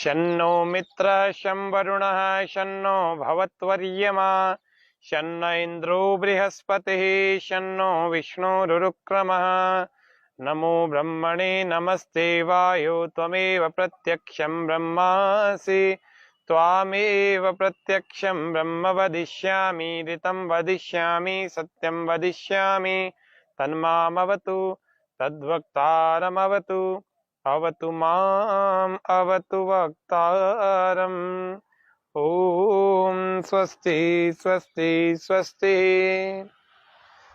शन्नो मित्रः शं वरुणः शन्नो भवत्वर्यमा शन्न इन्द्रो बृहस्पतिः शन्नो विष्णुरुक्रमः। नमो ब्रह्मणे नमस्ते वायो त्वमेव प्रत्यक्षं ब्रह्मासि त्वामेव प्रत्यक्षं ब्रह्म वदिष्यामि ऋतं वदिष्यामि सत्यं वदिष्यामि तन्मामवतु तद्वक्तारमवतु अवतु माम् अवतु वक्तारम्। ओम स्वस्ति स्वस्ति स्वस्ति।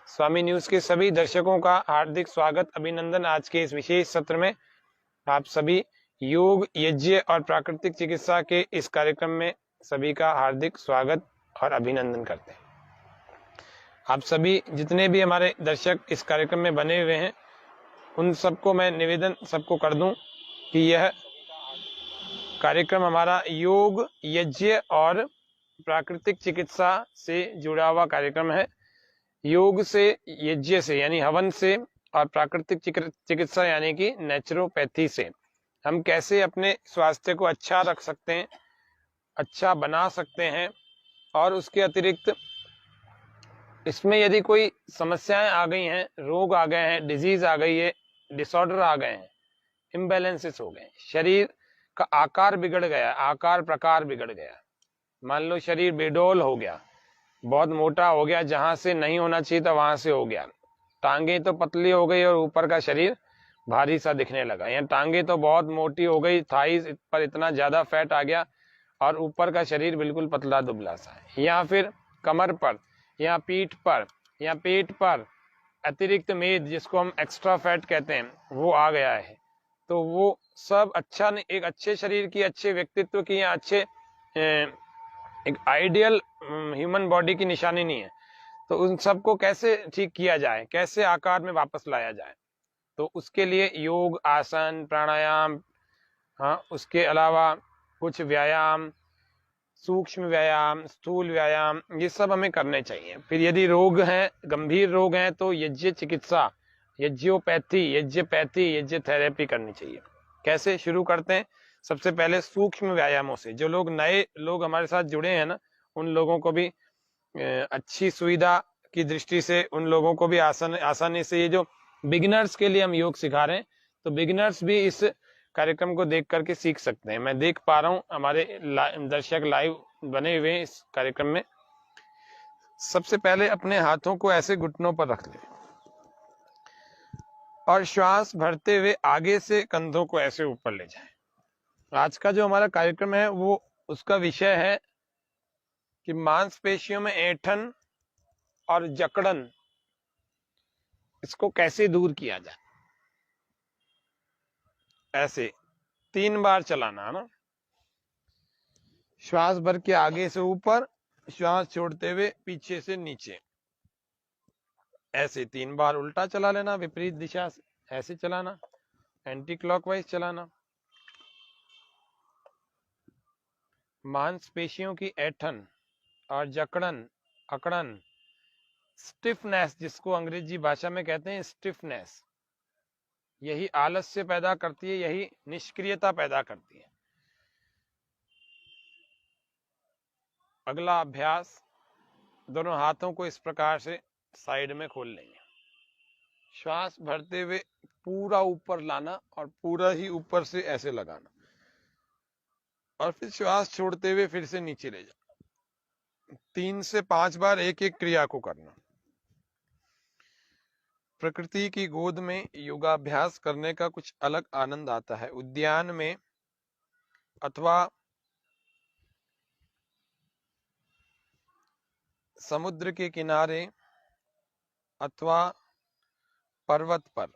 स्वामी न्यूज के सभी दर्शकों का हार्दिक स्वागत अभिनंदन। आज के इस विशेष सत्र में आप सभी योग यज्ञ और प्राकृतिक चिकित्सा के इस कार्यक्रम में सभी का हार्दिक स्वागत और अभिनंदन करते हैं। आप सभी जितने भी हमारे दर्शक इस कार्यक्रम में बने हुए हैं उन सबको मैं निवेदन सबको कर दूं कि यह कार्यक्रम हमारा योग यज्ञ और प्राकृतिक चिकित्सा से जुड़ा हुआ कार्यक्रम है। योग से यज्ञ से यानी हवन से और प्राकृतिक चिकित्सा यानी कि नेचुरोपैथी से हम कैसे अपने स्वास्थ्य को अच्छा रख सकते हैं, अच्छा बना सकते हैं। और उसके अतिरिक्त इसमें यदि कोई समस्याएं आ गई हैं, रोग आ गए हैं, डिजीज आ गई है, डिसऑर्डर आ गए हैं, इम्बैलेंसेस हो गए, शरीर का आकार बिगड़ गया, आकार प्रकार बिगड़ गया, मान लो शरीर बेडोल हो गया, बहुत मोटा हो गया, जहां से नहीं होना चाहिए था वहां से हो गया, टांगे तो पतली हो गई और ऊपर का शरीर भारी सा दिखने लगा, या टांगे तो बहुत मोटी हो गई, थाइस पर इतना ज्यादा फैट आ गया और ऊपर का शरीर बिल्कुल पतला दुबला सा है, या फिर कमर पर या पीठ पर या पेट पर अतिरिक्त मेद जिसको हम एक्स्ट्रा फैट कहते हैं वो आ गया है, तो वो सब अच्छा नहीं, एक अच्छे शरीर की, अच्छे व्यक्तित्व की या अच्छे एक आइडियल ह्यूमन बॉडी की निशानी नहीं है। तो उन सबको कैसे ठीक किया जाए, कैसे आकार में वापस लाया जाए, तो उसके लिए योग, आसन, प्राणायाम, हाँ उसके अलावा कुछ व्यायाम, सूक्ष्म व्यायाम, स्थूल व्यायाम, ये सब हमें करने चाहिए। फिर यदि रोग हैं, गंभीर रोग हैं, तो यज्ञ चिकित्सा, यज्ञ थेरेपी करनी चाहिए। कैसे शुरू करते हैं? सबसे पहले सूक्ष्म व्यायामों से। जो लोग नए लोग हमारे साथ जुड़े हैं ना, उन लोगों को भी अच्छी सुविधा की दृष्टि से उन लोगों को भी आसानी से, ये जो बिगिनर्स के लिए हम योग सिखा रहे हैं, तो बिगिनर्स भी इस कार्यक्रम को देख करके सीख सकते हैं। मैं देख पा रहा हूं हमारे दर्शक लाइव बने हुए इस कार्यक्रम में। सबसे पहले अपने हाथों को ऐसे घुटनों पर रख ले और श्वास भरते हुए आगे से कंधों को ऐसे ऊपर ले जाए। आज का जो हमारा कार्यक्रम है वो उसका विषय है कि मांसपेशियों में ऐंठन और जकड़न, इसको कैसे दूर किया जाए। ऐसे 3 बार चलाना है ना, श्वास भर के आगे से ऊपर, श्वास छोड़ते हुए पीछे से नीचे, ऐसे 3 बार उल्टा चला लेना, विपरीत दिशा से ऐसे चलाना, एंटी क्लॉकवाइज चलाना। मांसपेशियों की ऐंठन और जकड़न, अकड़न, स्टिफनेस जिसको अंग्रेजी भाषा में कहते हैं स्टिफनेस, यही आलस्य पैदा करती है, यही निष्क्रियता पैदा करती है। अगला अभ्यास, दोनों हाथों को इस प्रकार से साइड में खोल लेंगे, श्वास भरते हुए पूरा ऊपर लाना और पूरा ही ऊपर से ऐसे लगाना, और फिर श्वास छोड़ते हुए फिर से नीचे ले जाना। 3 से 5 बार एक एक क्रिया को करना। प्रकृति की गोद में योगाभ्यास करने का कुछ अलग आनंद आता है। उद्यान में अथवा समुद्र के किनारे अथवा पर्वत पर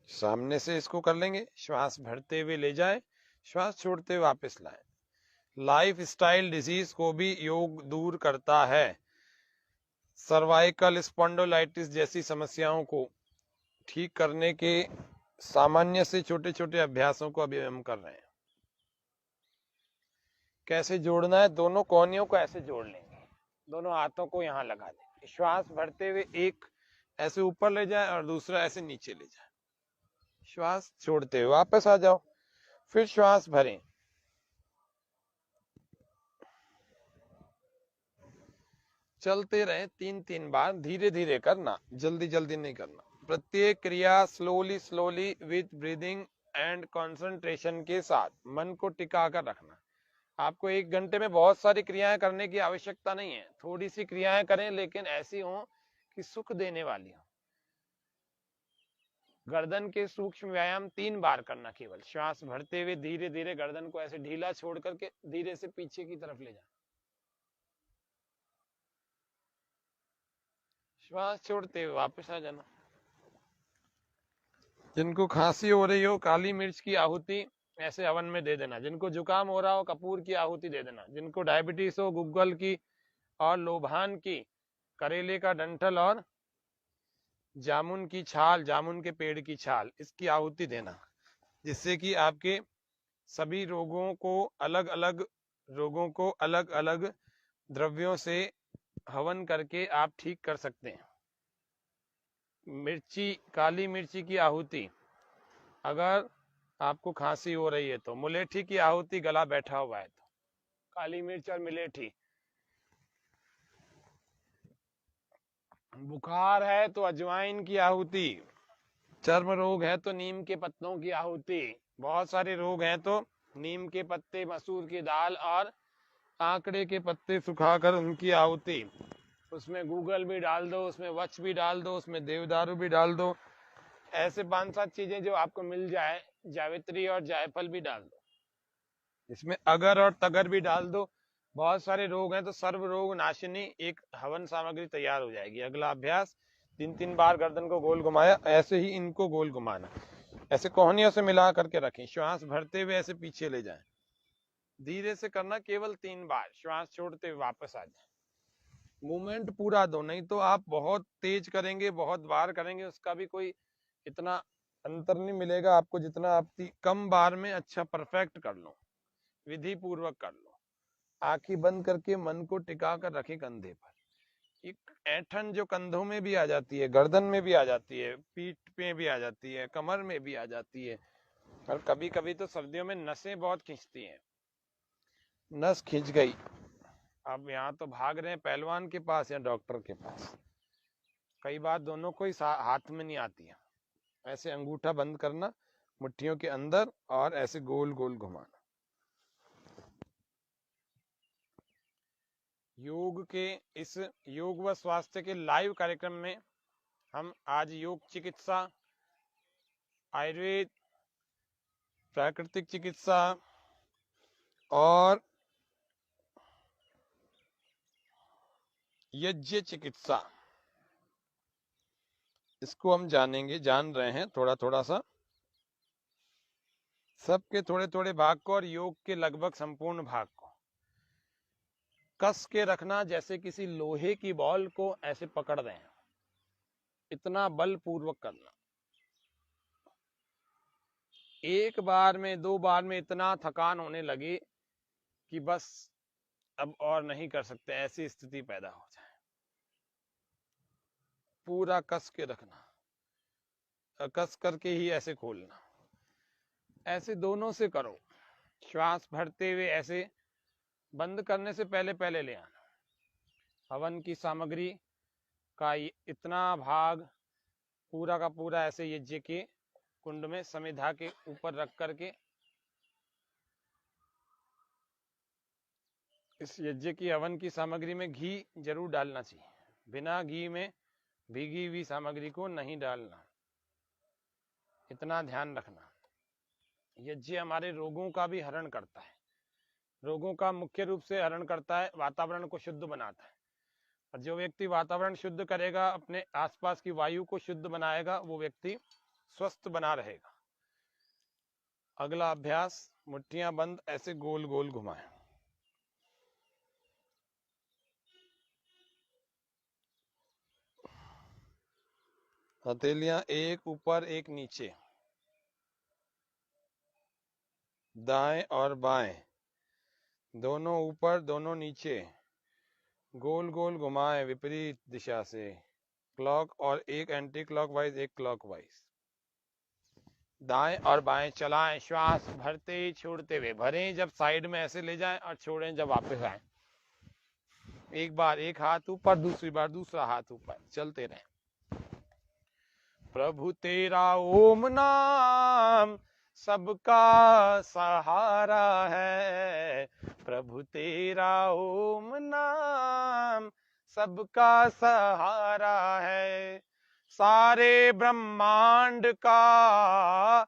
सामने से इसको कर लेंगे। श्वास भरते हुए ले जाए, श्वास छोड़ते हुए वापस लाए। लाइफ स्टाइल डिजीज को भी योग दूर करता है। सर्वाइकल स्पॉन्डिलोलाइटिस जैसी समस्याओं को ठीक करने के सामान्य से छोटे छोटे अभ्यासों को अभी हम कर रहे हैं। कैसे जोड़ना है? दोनों कोहनियों को ऐसे जोड़ लेंगे, दोनों हाथों को यहाँ लगा देंगे। श्वास भरते हुए एक ऐसे ऊपर ले जाए और दूसरा ऐसे नीचे ले जाए। श्वास छोड़ते हुए वापस आ जाओ। फिर श्वास भरें, चलते रहें 3-3 बार, धीरे धीरे करना, जल्दी जल्दी नहीं करना। प्रत्येक क्रिया slowly slowly with breathing and concentration के साथ मन को टिका कर रखना। आपको 1 घंटे में बहुत सारी क्रियाएं करने की आवश्यकता नहीं है, थोड़ी सी क्रियाएं करें लेकिन ऐसी हो कि सुख देने वाली हो। गर्दन के सूक्ष्म व्यायाम 3 बार करना, केवल श्वास भरते हुए धीरे धीरे गर्दन को ऐसे ढीला छोड़ करके धीरे से पीछे की तरफ ले जाना, श्वास छोड़ते हुए वापस आ जाना। जिनको खांसी हो रही हो काली मिर्च की आहुति ऐसे हवन में दे देना, जिनको जुकाम हो रहा हो कपूर की आहुति दे देना, जिनको डायबिटीज हो गुग्गल की और लोभान की, करेले का डंठल और जामुन की छाल, जामुन के पेड़ की छाल, इसकी आहुति देना, जिससे कि आपके सभी रोगों को अलग अलग द्रव्यों से हवन करके आप ठीक कर सकते हैं। मिर्ची, काली मिर्ची की आहुति, अगर आपको खांसी हो रही है तो, मुलेठी की आहुति गला बैठा हुआ है तो, काली मिर्च और मिलेठी, बुखार है तो अजवाइन की आहुति, चर्म रोग है तो नीम के पत्तों की आहुति, बहुत सारे रोग हैं तो नीम के पत्ते, मसूर की दाल और आंकड़े के पत्ते सुखाकर उनकी आहुति, उसमें गूगल भी डाल दो, उसमें वच भी डाल दो, उसमें देवदारू भी डाल दो, ऐसे 5-7 चीजें जो आपको मिल जाए, जावित्री और जायफल भी डाल दो, इसमें अगर और तगर भी डाल दो। बहुत सारे रोग हैं तो सर्व रोग नाशिनी एक हवन सामग्री तैयार हो जाएगी। अगला अभ्यास 3-3 बार गर्दन को गोल घुमाया, ऐसे ही इनको गोल घुमाना, ऐसे कोहनियों से मिला करके रखें, श्वास भरते हुए ऐसे पीछे ले जाएं, धीरे से करना, केवल 3 बार, श्वास छोड़ते हुए वापस आ जाए। मूवमेंट पूरा दो, नहीं तो आप बहुत तेज करेंगे, बहुत बार करेंगे, उसका भी कोई इतना अंतर नहीं मिलेगा आपको, जितना आप कम बार में अच्छा परफेक्ट कर लो, विधि पूर्वक कर लो। आंखें बंद करके मन को टिका कर रखें कंधे पर। एक ऐंठन जो कंधों में भी आ जाती है, गर्दन में भी आ जाती है, पीठ पे भी आ जाती है, कमर में भी आ जाती है, और कभी कभी तो सर्दियों में नसें बहुत खींचती हैं, नस खींच गई, अब यहाँ तो भाग रहे हैं पहलवान के पास या डॉक्टर के पास, कई बार दोनों को ही हाथ में नहीं आती है। ऐसे अंगूठा बंद करना मुट्ठियों के अंदर और ऐसे गोल गोल घुमाना। योग के इस योग व स्वास्थ्य के लाइव कार्यक्रम में हम आज योग चिकित्सा, आयुर्वेद, प्राकृतिक चिकित्सा और यज्ञ चिकित्सा, इसको हम जान रहे हैं थोड़ा थोड़ा सा, सबके थोड़े थोड़े भाग को और योग के लगभग संपूर्ण भाग को कस के रखना, जैसे किसी लोहे की बॉल को ऐसे पकड़ रहे हैं, इतना बल पूर्वक करना। एक बार में 2 बार में इतना थकान होने लगी कि बस अब और नहीं कर सकते, ऐसी स्थिति पैदा हो जाए। पूरा कस के रखना, कस करके ही ऐसे खोलना, ऐसे दोनों से करो, श्वास भरते हुए ऐसे बंद करने से पहले पहले ले आना। हवन की सामग्री का इतना भाग पूरा का पूरा ऐसे यज्ञ के कुंड में समिधा के ऊपर रख करके, इस यज्ञ की हवन की सामग्री में घी जरूर डालना चाहिए, बिना घी में भीगी हुई सामग्री को नहीं डालना, इतना ध्यान रखना। यज्ञ हमारे रोगों का भी हरण करता है, रोगों का मुख्य रूप से हरण करता है, वातावरण को शुद्ध बनाता है, और जो व्यक्ति वातावरण शुद्ध करेगा, अपने आसपास की वायु को शुद्ध बनाएगा, वो व्यक्ति स्वस्थ बना रहेगा। अगला अभ्यास, मुट्ठियां बंद ऐसे गोल गोल घुमाएं, हथेलियां एक ऊपर एक नीचे, दाएं और बाएं दोनों ऊपर दोनों नीचे, गोल गोल घुमाएं विपरीत दिशा से, क्लॉक और एक एंटी क्लॉकवाइज, एक क्लॉकवाइज। दाएं और बाएं चलाएं, श्वास भरते ही छोड़ते हुए, भरें जब साइड में ऐसे ले जाएं और छोड़ें जब वापस आए। एक बार एक हाथ ऊपर, दूसरी बार दूसरा हाथ ऊपर, चलते रहें। प्रभु तेरा ओम नाम सबका सहारा है, प्रभु तेरा ओम नाम सबका सहारा है। सारे ब्रह्मांड का,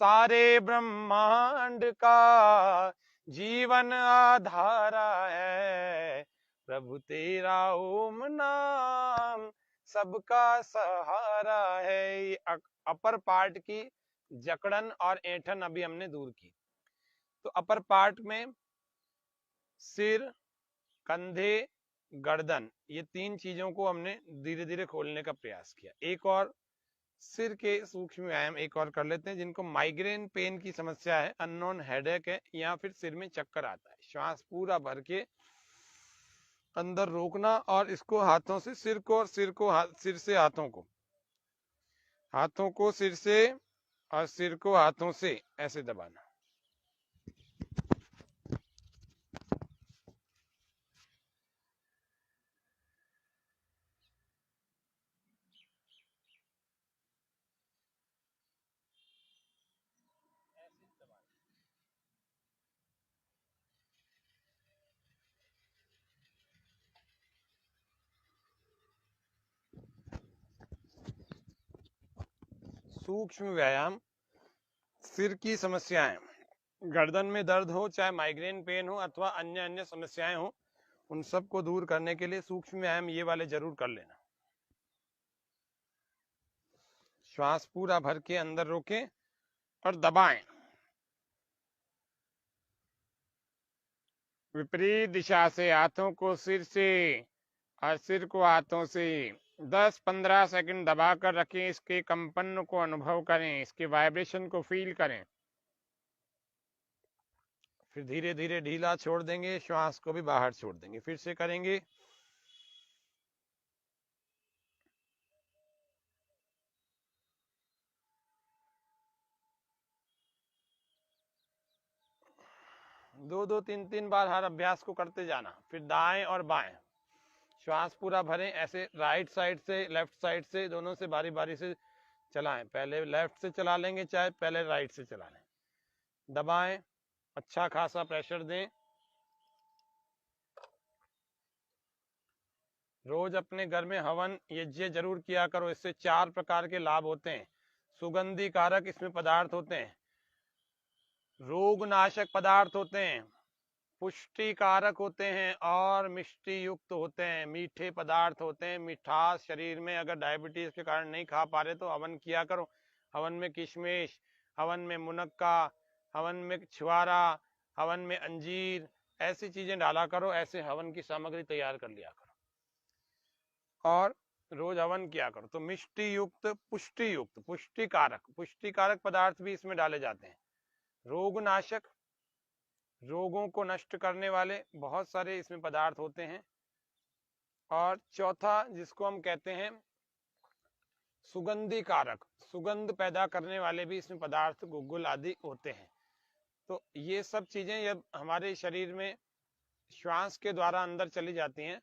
सारे ब्रह्मांड का जीवन आधारा है, प्रभु तेरा ओम नाम सबका सहारा है। ये अपर पार्ट की जकड़न और ऐंठन अभी हमने दूर की। तो अपर पार्ट में सिर, कंधे, गर्दन, ये तीन चीजों को हमने धीरे धीरे खोलने का प्रयास किया। एक और सिर के सूक्ष्म व्यायाम एक और कर लेते हैं। जिनको माइग्रेन पेन की समस्या है, अननोन हेडेक है, या फिर सिर में चक्कर आता है, श्वास पूरा भर के अंदर रोकना और इसको हाथों से सिर को, और सिर को सिर से हाथों को, हाथों को सिर से और सिर को हाथों से ऐसे दबाना। सूक्ष्म व्यायाम सिर की समस्याएं, गर्दन में दर्द हो, चाहे माइग्रेन पेन हो अथवा अन्य अन्य समस्याएं हो, उन सब को दूर करने के लिए सूक्ष्म व्यायाम ये वाले जरूर कर लेना। श्वास पूरा भर के अंदर रोकें और दबाएं। विपरीत दिशा से हाथों को सिर से और सिर को हाथों से 10-15 सेकंड दबाकर रखें। इसके कंपन को अनुभव करें, इसके वाइब्रेशन को फील करें। फिर धीरे धीरे ढीला छोड़ देंगे, श्वास को भी बाहर छोड़ देंगे। फिर से करेंगे। दो दो तीन तीन बार हर अभ्यास को करते जाना। फिर दाएं और बाएं, श्वास पूरा भरें। ऐसे राइट साइड से लेफ्ट साइड से दोनों से बारी बारी से चलाएं। पहले लेफ्ट से चला लेंगे, चाहे पहले राइट से चला लें। दबाएं, अच्छा खासा प्रेशर दें। रोज अपने घर में हवन यज्ञ जरूर किया करो। इससे 4 प्रकार के लाभ होते हैं। सुगंधी कारक इसमें पदार्थ होते हैं, रोग नाशक पदार्थ होते हैं, पुष्टि कारक होते हैं और मिष्टि युक्त होते हैं, मीठे पदार्थ होते हैं। मिठास शरीर में, अगर डायबिटीज के कारण नहीं खा पा रहे तो हवन किया करो। हवन में किशमिश, हवन में मुनक्का, हवन में छुआरा, हवन में अंजीर, ऐसी चीजें डाला करो। ऐसे हवन की सामग्री तैयार कर लिया करो और रोज हवन किया करो। तो मिष्टि युक्त, पुष्टि युक्त, पुष्टिकारक पदार्थ भी इसमें डाले जाते हैं। रोग नाशक, रोगों को नष्ट करने वाले बहुत सारे इसमें पदार्थ होते हैं। और चौथा जिसको हम कहते हैं सुगंधी कारक, सुगंध पैदा करने वाले भी इसमें पदार्थ गुग्गुल आदि होते हैं। तो ये सब चीजें जब हमारे शरीर में श्वास के द्वारा अंदर चली जाती हैं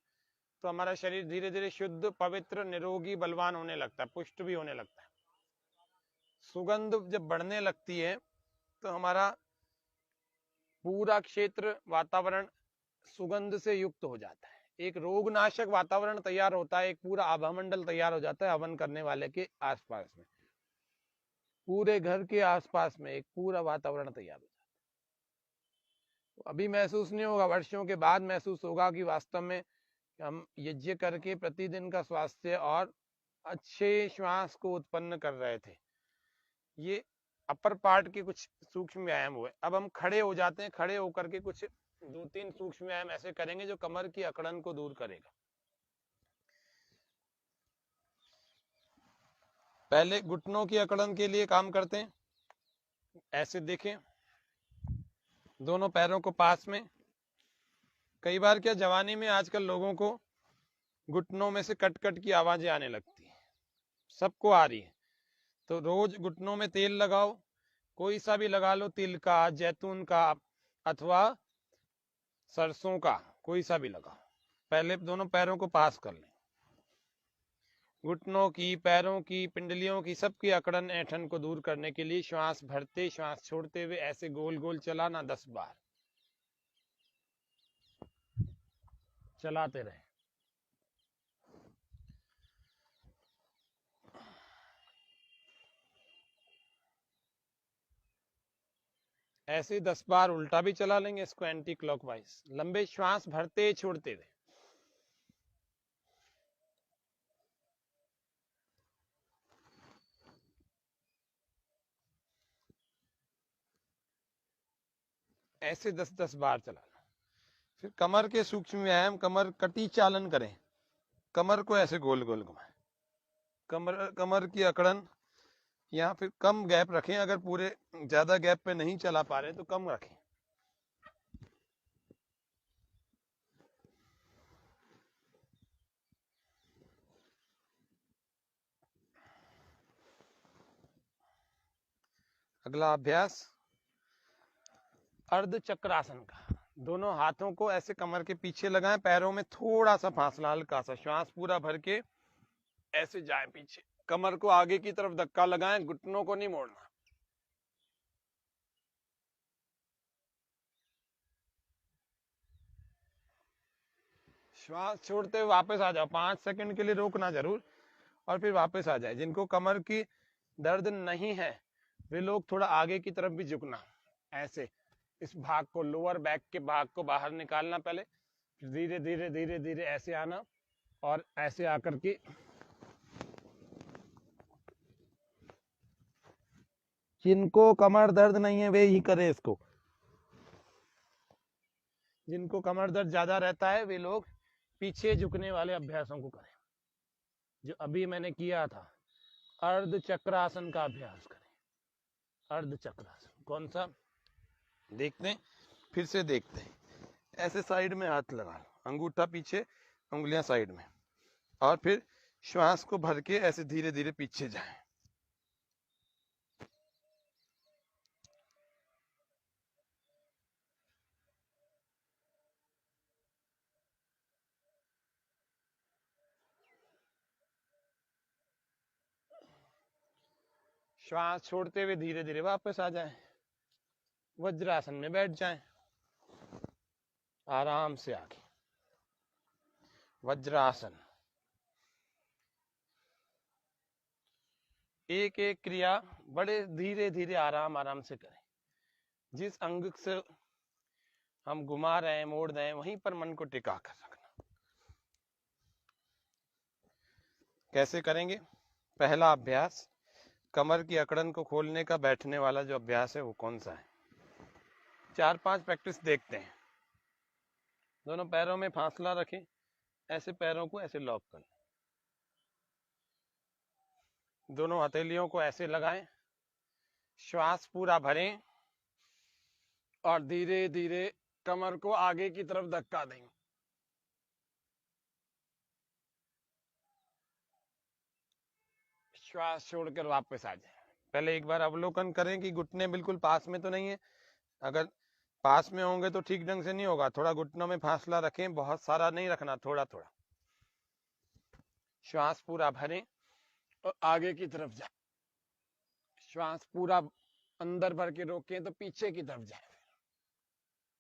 तो हमारा शरीर धीरे धीरे शुद्ध, पवित्र, निरोगी, बलवान होने लगता है, पुष्ट भी होने लगता है। सुगंध जब बढ़ने लगती है तो हमारा पूरा क्षेत्र, वातावरण सुगंध से युक्त हो जाता है। एक रोगनाशक वातावरण तैयार होता है, एक पूरा आभामंडल तैयार हो जाता है हवन करने वाले के आसपास में। पूरे घर के आसपास में एक पूरा वातावरण तैयार हो जाता है। तो अभी महसूस नहीं होगा, वर्षों के बाद महसूस होगा कि वास्तव में हम यज्ञ करके प्रतिदिन का स्वास्थ्य और अच्छे श्वास को उत्पन्न कर रहे थे। ये अपर पार्ट के कुछ सूक्ष्म व्यायाम हुए। अब हम खड़े हो जाते हैं। खड़े होकर के कुछ 2-3 सूक्ष्म व्यायाम ऐसे करेंगे जो कमर की अकड़न को दूर करेगा। पहले घुटनों की अकड़न के लिए काम करते हैं। ऐसे देखें, दोनों पैरों को पास में। कई बार क्या जवानी में आजकल लोगों को घुटनों में से कट कट की आवाजें आने लगती है, सबको आ रही है। तो रोज घुटनों में तेल लगाओ, कोई सा भी लगा लो, तिल का, जैतून का, अथवा सरसों का, कोई सा भी लगाओ। पहले दोनों पैरों को पास कर लें, घुटनों की, पैरों की, पिंडलियों की, सबकी अकड़न ऐठन को दूर करने के लिए श्वास भरते श्वास छोड़ते हुए ऐसे गोल गोल चलाना 10 बार चलाते रहे। ऐसे 10 बार उल्टा भी चला लेंगे इसको एंटी क्लॉकवाइज, लंबे श्वास भरते छोड़ते हुए। ऐसे 10-10 बार चला लो। फिर कमर के सूक्ष्म व्यायाम, कमर कटी चालन करें, कमर को ऐसे गोल गोल घुमाएं, कमर की अकड़न, या फिर कम गैप रखें, अगर पूरे ज्यादा गैप पे नहीं चला पा रहे तो कम रखें। अगला अभ्यास अर्ध चक्रासन का। दोनों हाथों को ऐसे कमर के पीछे लगाएं, पैरों में थोड़ा सा फासला, हल्का सा, श्वास पूरा भर के ऐसे जाएं पीछे, कमर को आगे की तरफ धक्का लगाएं, घुटनों को नहीं मोड़ना। श्वास छोड़ते हुए वापस आ जाओ, 5 सेकंड के लिए रोकना जरूर, और फिर वापस आ जाए। जिनको कमर की दर्द नहीं है वे लोग थोड़ा आगे की तरफ भी झुकना, ऐसे इस भाग को, लोअर बैक के भाग को बाहर निकालना पहले, फिर धीरे धीरे धीरे धीरे ऐसे आना, और ऐसे आकर के जिनको कमर दर्द नहीं है वे ही करें इसको। जिनको कमर दर्द ज्यादा रहता है वे लोग पीछे झुकने वाले अभ्यासों को करें, जो अभी मैंने किया था, अर्ध चक्रासन का अभ्यास करें। अर्ध चक्रासन कौन सा देखते हैं, फिर से देखते हैं। ऐसे साइड में हाथ लगा लो, अंगूठा पीछे, उंगलियां साइड में, और फिर श्वास को भर के ऐसे धीरे धीरे पीछे जाएं। श्वास छोड़ते हुए धीरे धीरे वापस आ जाएं, वज्रासन में बैठ जाएं, आराम से आगे वज्रासन। एक एक क्रिया बड़े धीरे धीरे आराम आराम से करें। जिस अंग से हम घुमा रहे हैं, मोड़ रहे हैं, वहीं पर मन को टिका कर रखना। कैसे करेंगे? पहला अभ्यास, कमर की अकड़न को खोलने का बैठने वाला जो अभ्यास है वो कौन सा है? 4-5 प्रैक्टिस देखते हैं। दोनों पैरों में फासला रखें, ऐसे पैरों को ऐसे लॉक कर, दोनों हथेलियों को ऐसे लगाएं, श्वास पूरा भरें और धीरे धीरे कमर को आगे की तरफ धक्का देंगे। श्वास छोड़कर वापस आ जाए। पहले एक बार अवलोकन करें कि घुटने बिल्कुल पास में तो नहीं है। अगर पास में होंगे तो ठीक ढंग से नहीं होगा। थोड़ा घुटनों में फासला रखें, बहुत सारा नहीं रखना, थोड़ा थोड़ा। श्वास पूरा भरें और आगे की तरफ जाए। श्वास पूरा अंदर भर के रोकें तो पीछे की तरफ जाए,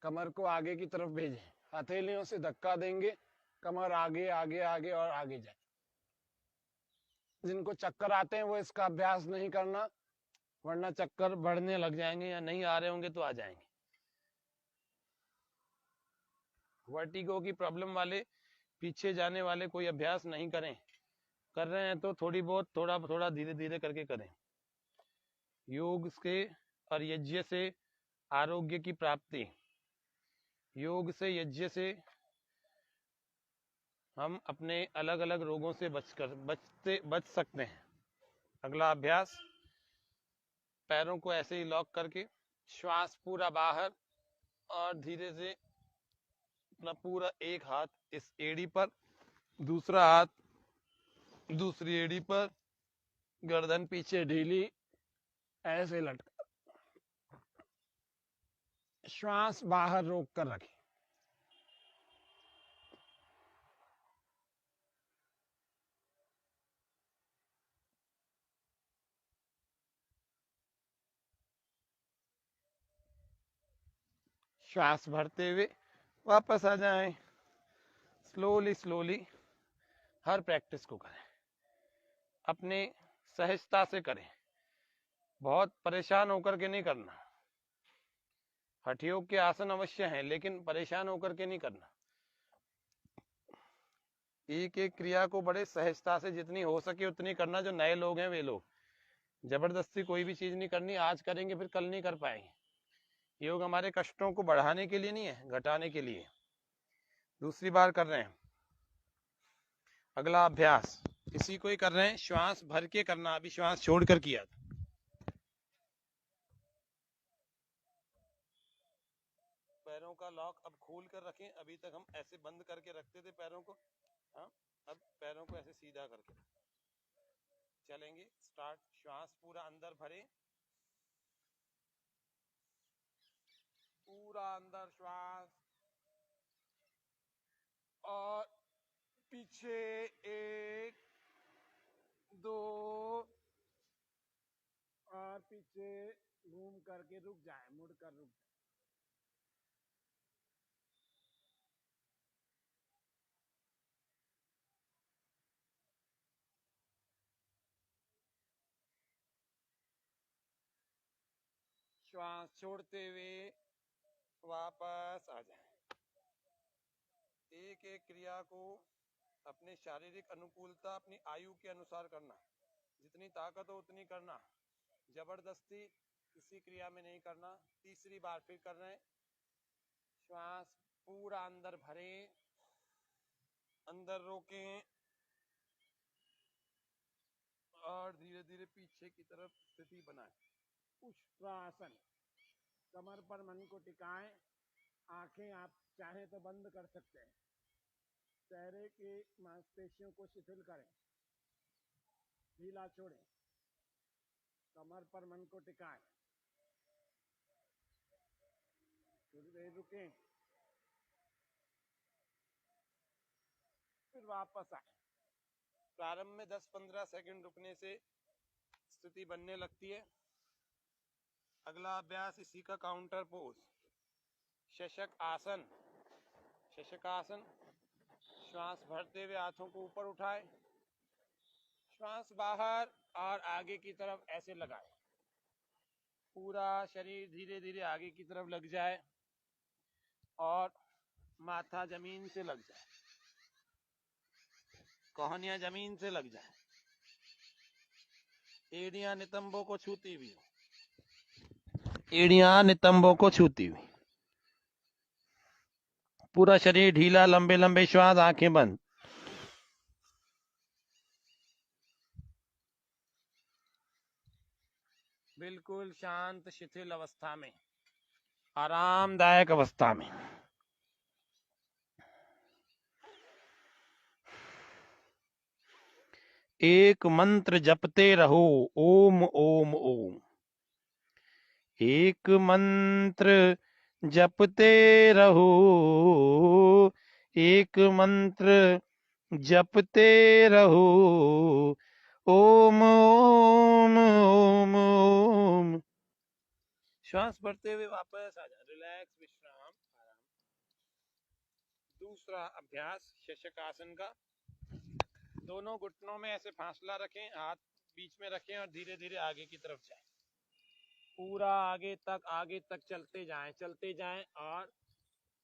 कमर को आगे की तरफ भेजें, हथेलियों से धक्का देंगे, कमर आगे आगे आगे और आगे जाए। जिनको चक्कर आते हैं वो इसका अभ्यास नहीं करना, वरना चक्कर बढ़ने लग जाएंगे, या नहीं आ रहे होंगे तो आ जाएंगे। वर्टिगो की प्रॉब्लम वाले, पीछे जाने वाले कोई अभ्यास नहीं करें। कर रहे हैं तो थोड़ी बहुत, थोड़ा थोड़ा धीरे धीरे करके करें। योग से और यज्ञ से आरोग्य की प्राप्ति, योग से, यज्ञ से हम अपने अलग अलग रोगों से बच सकते हैं। अगला अभ्यास, पैरों को ऐसे ही लॉक करके श्वास पूरा बाहर, और धीरे से अपना पूरा एक हाथ इस एड़ी पर, दूसरा हाथ दूसरी एड़ी पर, गर्दन पीछे ढीली, ऐसे लटका, श्वास बाहर रोक कर रखें। श्वास भरते हुए वापस आ जाएं। स्लोली स्लोली हर प्रैक्टिस को करें, अपने सहजता से करें, बहुत परेशान होकर के नहीं करना। हठ योग के आसन अवश्य हैं, लेकिन परेशान होकर के नहीं करना। एक एक क्रिया को बड़े सहजता से जितनी हो सके उतनी करना। जो नए लोग हैं वे लोग जबरदस्ती कोई भी चीज नहीं करनी। आज करेंगे फिर कल नहीं कर पाएंगे। योग हमारे कष्टों को बढ़ाने के लिए नहीं है, घटाने के लिए। दूसरी बार कर रहे हैं। अगला अभ्यास इसी को ही कर रहे हैं, श्वास भर के करना। अभी श्वास छोड़कर किया था। पैरों का लॉक अब खोल कर रखें। अभी तक हम ऐसे बंद करके रखते थे पैरों को। हाँ, अब पैरों को ऐसे सीधा करके चलेंगे। स्टार्ट। श्वास पूरा अंदर भरे, पूरा अंदर श्वास, और पीछे 1 2, और पीछे घूम करके रुक जाए, मुड़ कर रुक जाए। श्वास छोड़ते हुए वापस आ जाए। एक एक क्रिया को अपने शारीरिक अनुकूलता, अपनी आयु के अनुसार करना। जितनी ताकत हो उतनी करना, जबरदस्ती किसी क्रिया में नहीं करना। तीसरी बार फिर कर रहे हैं। श्वास पूरा अंदर भरें, अंदर रोकें, और धीरे धीरे पीछे की तरफ स्थिति बनाएं। उष्ट्रासन। कमर पर मन को टिकाएं। आंखें आप चाहे तो बंद कर सकते हैं। चेहरे की मांसपेशियों को शिथिल करें, ढीला छोड़ें। कमर पर मन को टिकाएं, थोड़ी देर रुकें, फिर वापस आए। प्रारंभ में 10-15 सेकंड रुकने से स्थिति बनने लगती है। अगला अभ्यास इसी का काउंटर पोज, शशक आसन। शशकासन। श्वास भरते हुए हाथों को ऊपर उठाए, श्वास बाहर और आगे की तरफ ऐसे लगाए। पूरा शरीर धीरे धीरे आगे की तरफ लग जाए और माथा जमीन से लग जाए, कोहनियां जमीन से लग जाए, एड़ियां नितंबों को छूती हुई हो, एड़ियां नितंबों को छूती हुई। पूरा शरीर ढीला, लंबे लंबे श्वास, आंखें बंद। बिल्कुल शांत शिथिल अवस्था में, आरामदायक अवस्था में। एक मंत्र जपते रहो, ओम ओम ओम। एक मंत्र जपते रहो, एक मंत्र जपते रहो, ओम ओम ओम ओम। श्वास भरते हुए वापस आ जाए, रिलैक्स, विश्राम, आराम। दूसरा अभ्यास शशकासन का। दोनों घुटनों में ऐसे फासला रखें, हाथ बीच में रखें और धीरे धीरे आगे की तरफ जाएं। पूरा आगे तक चलते जाएं और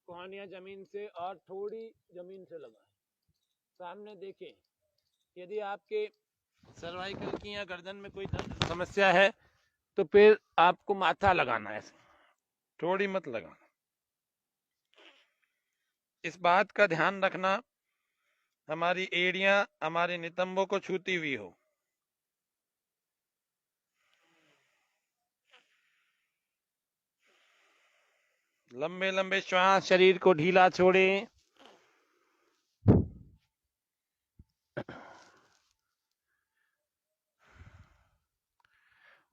कोहनियां जमीन से और थोड़ी जमीन से लगाएं। सामने देखें। यदि आपके सर्वाइकल की या गर्दन में कोई दर्द समस्या है तो फिर आपको माथा लगाना है, ऐसे थोड़ी मत लगाना। इस बात का ध्यान रखना हमारी एड़ियां हमारे नितंबों को छूती हुई हो। लंबे लंबे श्वास, शरीर को ढीला छोड़ें।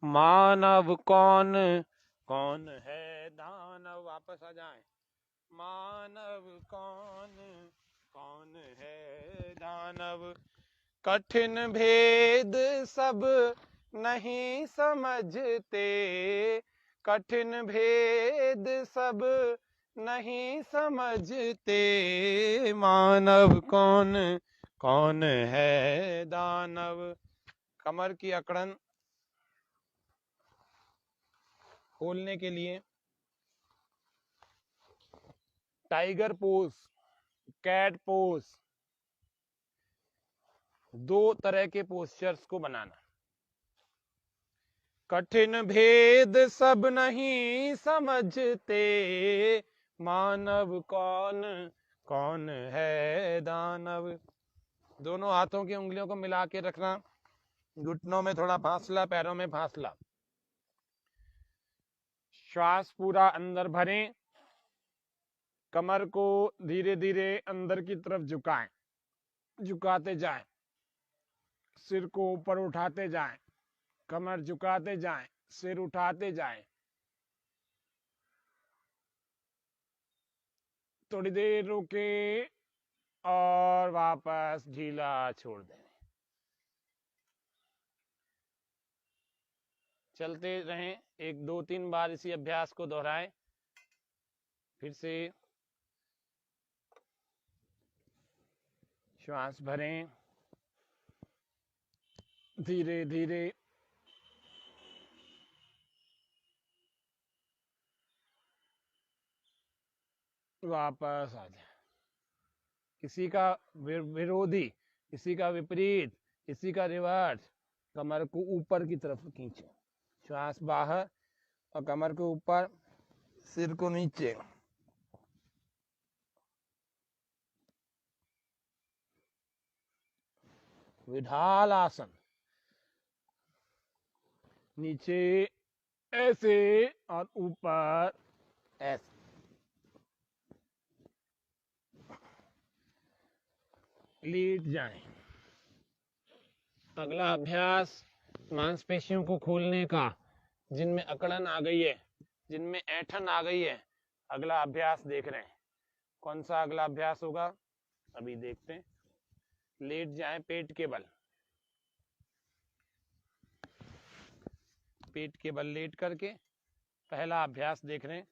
मानव कौन कौन है दानव, वापस आ जाए। मानव कौन कौन है दानव, कठिन भेद सब नहीं समझते, कठिन भेद सब नहीं समझते, मानव कौन कौन है दानव। कमर की अकड़न खोलने के लिए टाइगर पोज, कैट पोज, दो तरह के पोस्चर्स को बनाना। कठिन भेद सब नहीं समझते, मानव कौन कौन है दानव। दोनों हाथों की उंगलियों को मिला के रखना, घुटनों में थोड़ा फासला, पैरों में फासला। श्वास पूरा अंदर भरें, कमर को धीरे धीरे अंदर की तरफ झुकाएं, झुकाते जाएं, सिर को ऊपर उठाते जाएं, कमर झुकाते जाएं, सिर उठाते जाएं। थोड़ी देर रुके और वापस ढीला छोड़ दें। चलते रहें, 1-2-3 बार इसी अभ्यास को दोहराएं। फिर से श्वास भरें, धीरे धीरे वापस आ जाए। किसी का विरोधी, किसी का विपरीत, किसी का रिवर्स। कमर को ऊपर की तरफ खींचे, श्वास बाहर और कमर को ऊपर, सिर को नीचे। विढाल आसन, नीचे ऐसे और ऊपर ऐसे। लेट जाएं। अगला अभ्यास मांसपेशियों को खोलने का, जिनमें अकड़न आ गई है, जिनमें ऐंठन आ गई है, अगला अभ्यास देख रहे हैं। कौन सा अगला अभ्यास होगा अभी देखते हैं। लेट जाएं पेट के बल, पेट के बल लेट करके पहला अभ्यास देख रहे हैं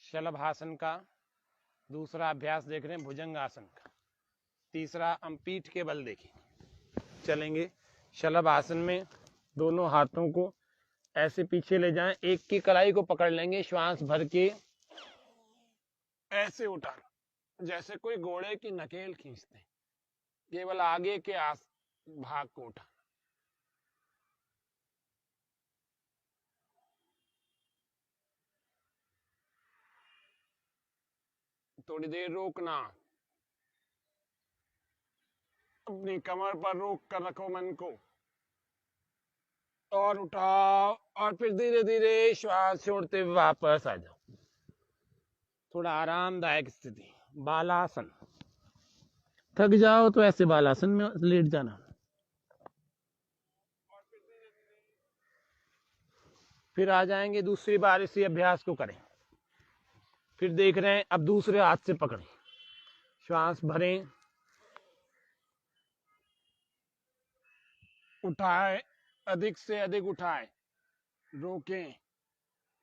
शलभासन का, दूसरा अभ्यास देख रहे हैं भुजंगासन का, तीसरा हम पीठ के बल देखेंगे। चलेंगे शलभासन में दोनों हाथों को ऐसे पीछे ले जाएं, एक की कलाई को पकड़ लेंगे, श्वास भर के ऐसे उठाना, जैसे कोई घोड़े की नकेल खींचते, केवल आगे के भाग को उठाना। थोड़ी देर रोकना, अपनी कमर पर रोक कर रखो मन को, और उठाओ, और फिर धीरे धीरे श्वास छोड़ते हुए वापस आ जाओ। थोड़ा आरामदायक स्थिति, बालासन। थक जाओ तो ऐसे बालासन में लेट जाना। फिर आ जाएंगे, दूसरी बार इसी अभ्यास को करें। फिर देख रहे हैं, अब दूसरे हाथ से पकड़ें, श्वास भरें, उठाए, अधिक से अधिक उठाए, रोकें,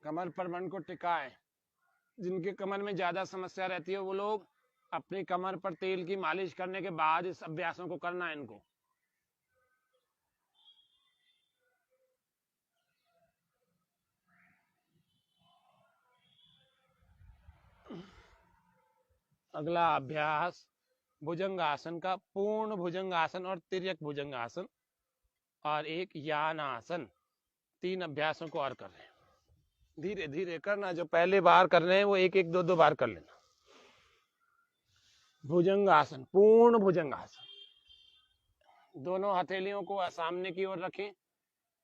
कमर पर मन को टिकाएं। जिनके कमर में ज्यादा समस्या रहती है वो लोग अपनी कमर पर तेल की मालिश करने के बाद इस अभ्यासों को करना है इनको। अगला अभ्यास भुजंगासन का, पूर्ण भुजंगासन और तिर्यक भुजंगासन और एक यानासन। 3 अभ्यासों को और कर रहे हैं। धीरे धीरे करना, जो पहले बार कर रहे हैं वो एक एक दो बार कर लेना। भुजंगासन, पूर्ण भुजंगासन। दोनों हथेलियों को सामने की ओर रखें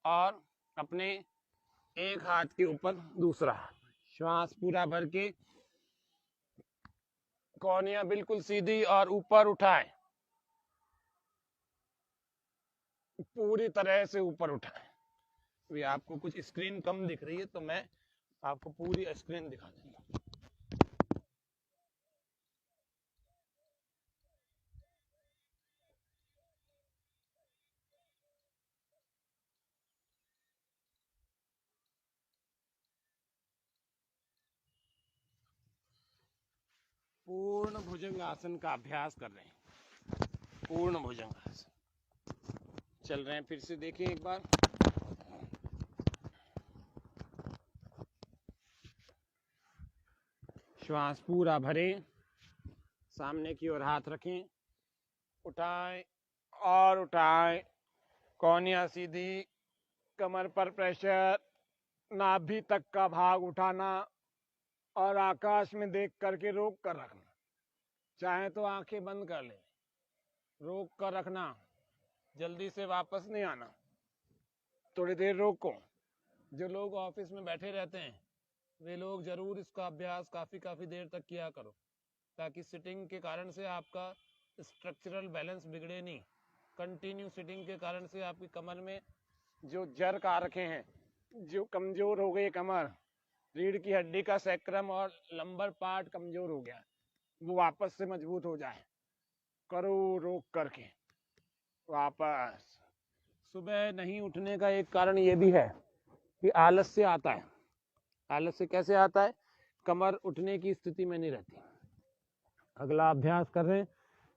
और अपने एक हाथ के ऊपर दूसरा हाथ, श्वास पूरा भर के कोहनियां बिल्कुल सीधी और ऊपर उठाएं, पूरी तरह से ऊपर उठाएं। अभी आपको कुछ स्क्रीन कम दिख रही है तो मैं आपको पूरी स्क्रीन दिखा देंगे। पूर्ण भुजंग आसन का अभ्यास कर रहे हैं। पूर्ण भुजंग आसन चल रहे हैं। फिर से देखिए एक बार। श्वास पूरा भरें, सामने की ओर हाथ रखें, उठाएं और उठाएं, कोहनियां सीधी, कमर पर प्रेशर, नाभि तक का भाग उठाना और आकाश में देख करके रोक कर रखना। चाहे तो आंखें बंद कर लें, रोक कर रखना, जल्दी से वापस नहीं आना, थोड़ी देर रोको। जो लोग ऑफिस में बैठे रहते हैं वे लोग जरूर इसका अभ्यास काफी देर तक किया करो, ताकि सिटिंग के कारण से आपका स्ट्रक्चरल बैलेंस बिगड़े नहीं। कंटिन्यू सिटिंग के कारण से आपकी कमर में जो जर्क आ रखे हैं, जो कमजोर हो गई कमर, रीढ़ की हड्डी का सैक्रम और लंबर पार्ट कमजोर हो गया, वो वापस से मजबूत हो जाए। करो रोक करके वापस। सुबह नहीं उठने का एक कारण ये भी है कि आलस्य आता है। आलस्य कैसे आता है? कमर उठने की स्थिति में नहीं रहती। अगला अभ्यास कर रहे हैं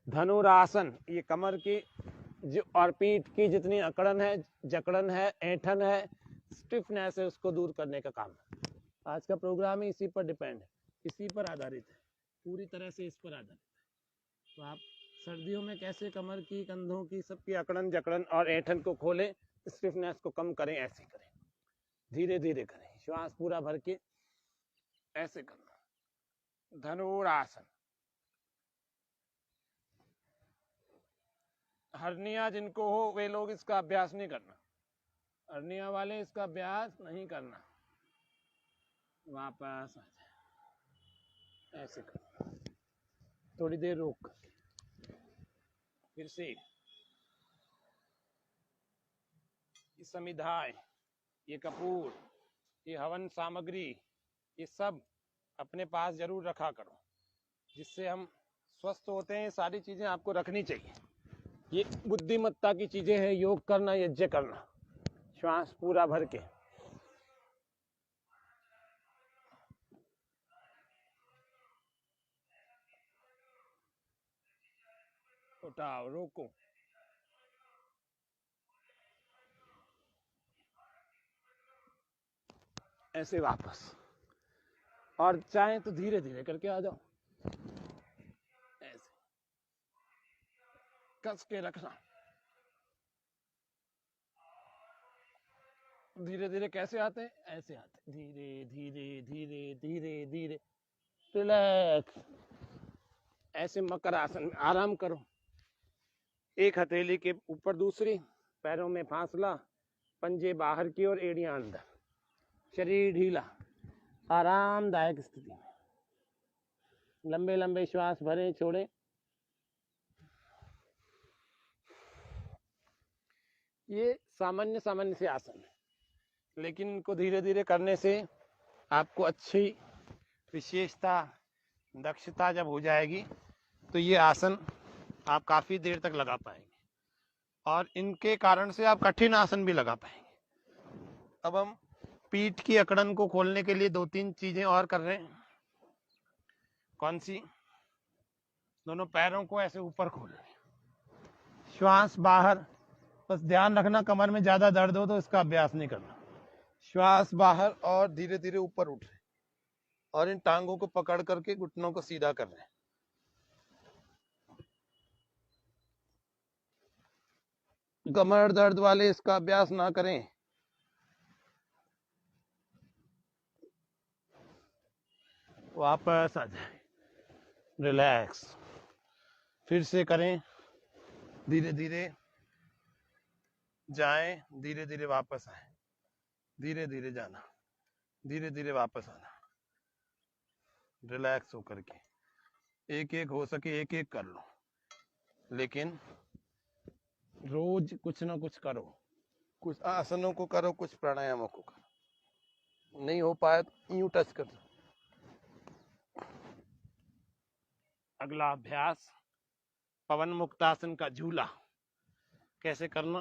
धनुरासन। ये कमर की जो और पीठ की जितनी अकड़न है, जकड़न है, ऐंठन है, स्टिफनेस है, उसको दूर करने का काम है। आज का प्रोग्राम ही इसी पर डिपेंड है, इसी पर आधारित है, पूरी तरह से इस पर आधारित है। तो आप सर्दियों में कैसे कमर की, कंधों की, सबकी अकड़न जकड़न और ऐंठन को खोलें, स्टिफनेस को कम करें, ऐसे करें, धीरे धीरे करें, श्वास पूरा भर के ऐसे करना। धनुरासन। हर्निया जिनको हो वे लोग इसका अभ्यास नहीं करना, हर्निया वाले इसका अभ्यास नहीं करना। वापस आ जाए, ऐसे करना, थोड़ी देर रोक कर। फिर से ये समिधाएं, ये कपूर, ये हवन सामग्री, ये सब अपने पास जरूर रखा करो, जिससे हम स्वस्थ होते हैं। ये सारी चीजें आपको रखनी चाहिए। ये बुद्धिमत्ता की चीजें हैं, योग करना, यज्ञ करना। श्वास पूरा भर के उठाओ, रोको, ऐसे वापस। और चाहे तो धीरे धीरे करके आ जाओ, ऐसे कस के रखना। धीरे धीरे कैसे आते हैं? ऐसे आते, धीरे धीरे धीरे धीरे धीरे, रिलैक्स। ऐसे मकर आसन में आराम करो, एक हथेली के ऊपर दूसरी, पैरों में फासला, पंजे बाहर की ओर, एड़ियां अंदर, शरीर ढीला, आरामदायक स्थिति में। लंबे लंबे श्वास भरें, छोड़ें। ये सामान्य से आसन है, लेकिन इनको धीरे धीरे करने से आपको अच्छी विशेषता, दक्षता जब हो जाएगी तो ये आसन आप काफी देर तक लगा पाएंगे, और इनके कारण से आप कठिन आसन भी लगा पाएंगे। अब हम पीठ की अकड़न को खोलने के लिए 2-3 चीजें और कर रहे हैं। कौन सी? दोनों पैरों को ऐसे ऊपर खोल रहे हैं, श्वास बाहर। बस ध्यान रखना कमर में ज्यादा दर्द हो तो इसका अभ्यास नहीं करना। श्वास बाहर और धीरे धीरे ऊपर उठ रहे, और इन टांगों को पकड़ करके घुटनों को सीधा कर रहे हैं। कमर दर्द वाले इसका अभ्यास ना करें। वापस आ जाए, रिलैक्स। फिर से करें, धीरे धीरे जाएं, धीरे धीरे वापस आए, धीरे धीरे जाना, धीरे धीरे वापस आना, रिलैक्स होकर के। एक एक हो सके एक एक कर लो, लेकिन रोज कुछ ना कुछ करो, कुछ आसनों को करो, कुछ प्राणायामों को करो। नहीं हो पाया तो यूं टच कर दो। अगला अभ्यास पवन मुक्तासन का झूला। कैसे करना?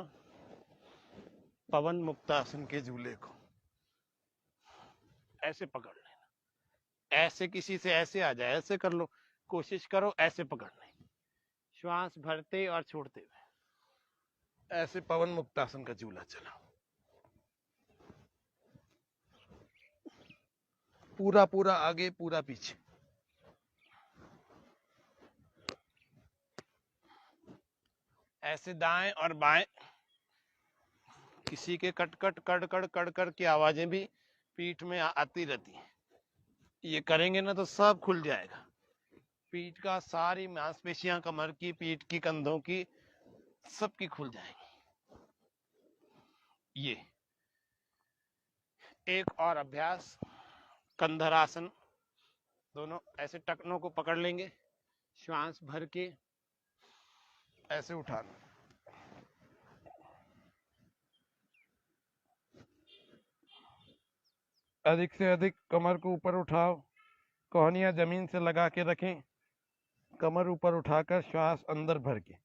पवन मुक्तासन के झूले को ऐसे पकड़ लेना, ऐसे किसी से ऐसे आ जाए ऐसे कर लो, कोशिश करो ऐसे पकड़ने, श्वास भरते और छोड़ते हुए ऐसे पवन मुक्तासन का झूला चलाओ। पूरा पूरा आगे पूरा पीछे। ऐसे दाएं और बाएं, किसी के कटकट कड़कड़ कड़कड़ की आवाजें भी पीठ में आती रहती हैं। ये करेंगे ना तो सब खुल जाएगा, पीठ का सारी मांसपेशियां, कमर की, पीठ की, कंधों की, सबकी खुल जाएंगी। ये एक और अभ्यास कंधरासन। दोनों ऐसे टखनों को पकड़ लेंगे, श्वास भर के ऐसे उठाना, अधिक से अधिक कमर को ऊपर उठाओ, कोहनियां जमीन से लगा के रखें, कमर ऊपर उठाकर श्वास अंदर भर के।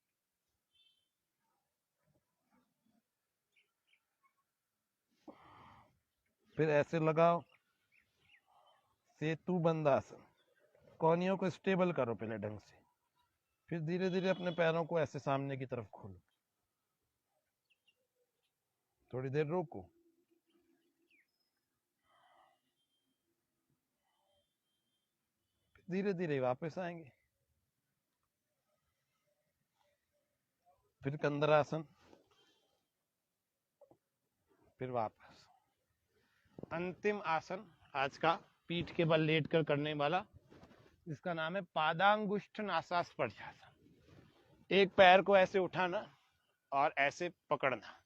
फिर ऐसे लगाओ, सेतु बंदासन। कोहनियों को स्टेबल करो पहले ढंग से, फिर धीरे धीरे अपने पैरों को ऐसे सामने की तरफ खोलो, थोड़ी देर रोको, धीरे धीरे वापस आएंगे। फिर कंधरासन, फिर वापस। अंतिम आसन आज का पीठ के बल लेट कर करने वाला, जिसका नाम है पादांगुष्ठ नासास्पर्शासन। एक पैर को ऐसे उठाना और ऐसे पकड़ना,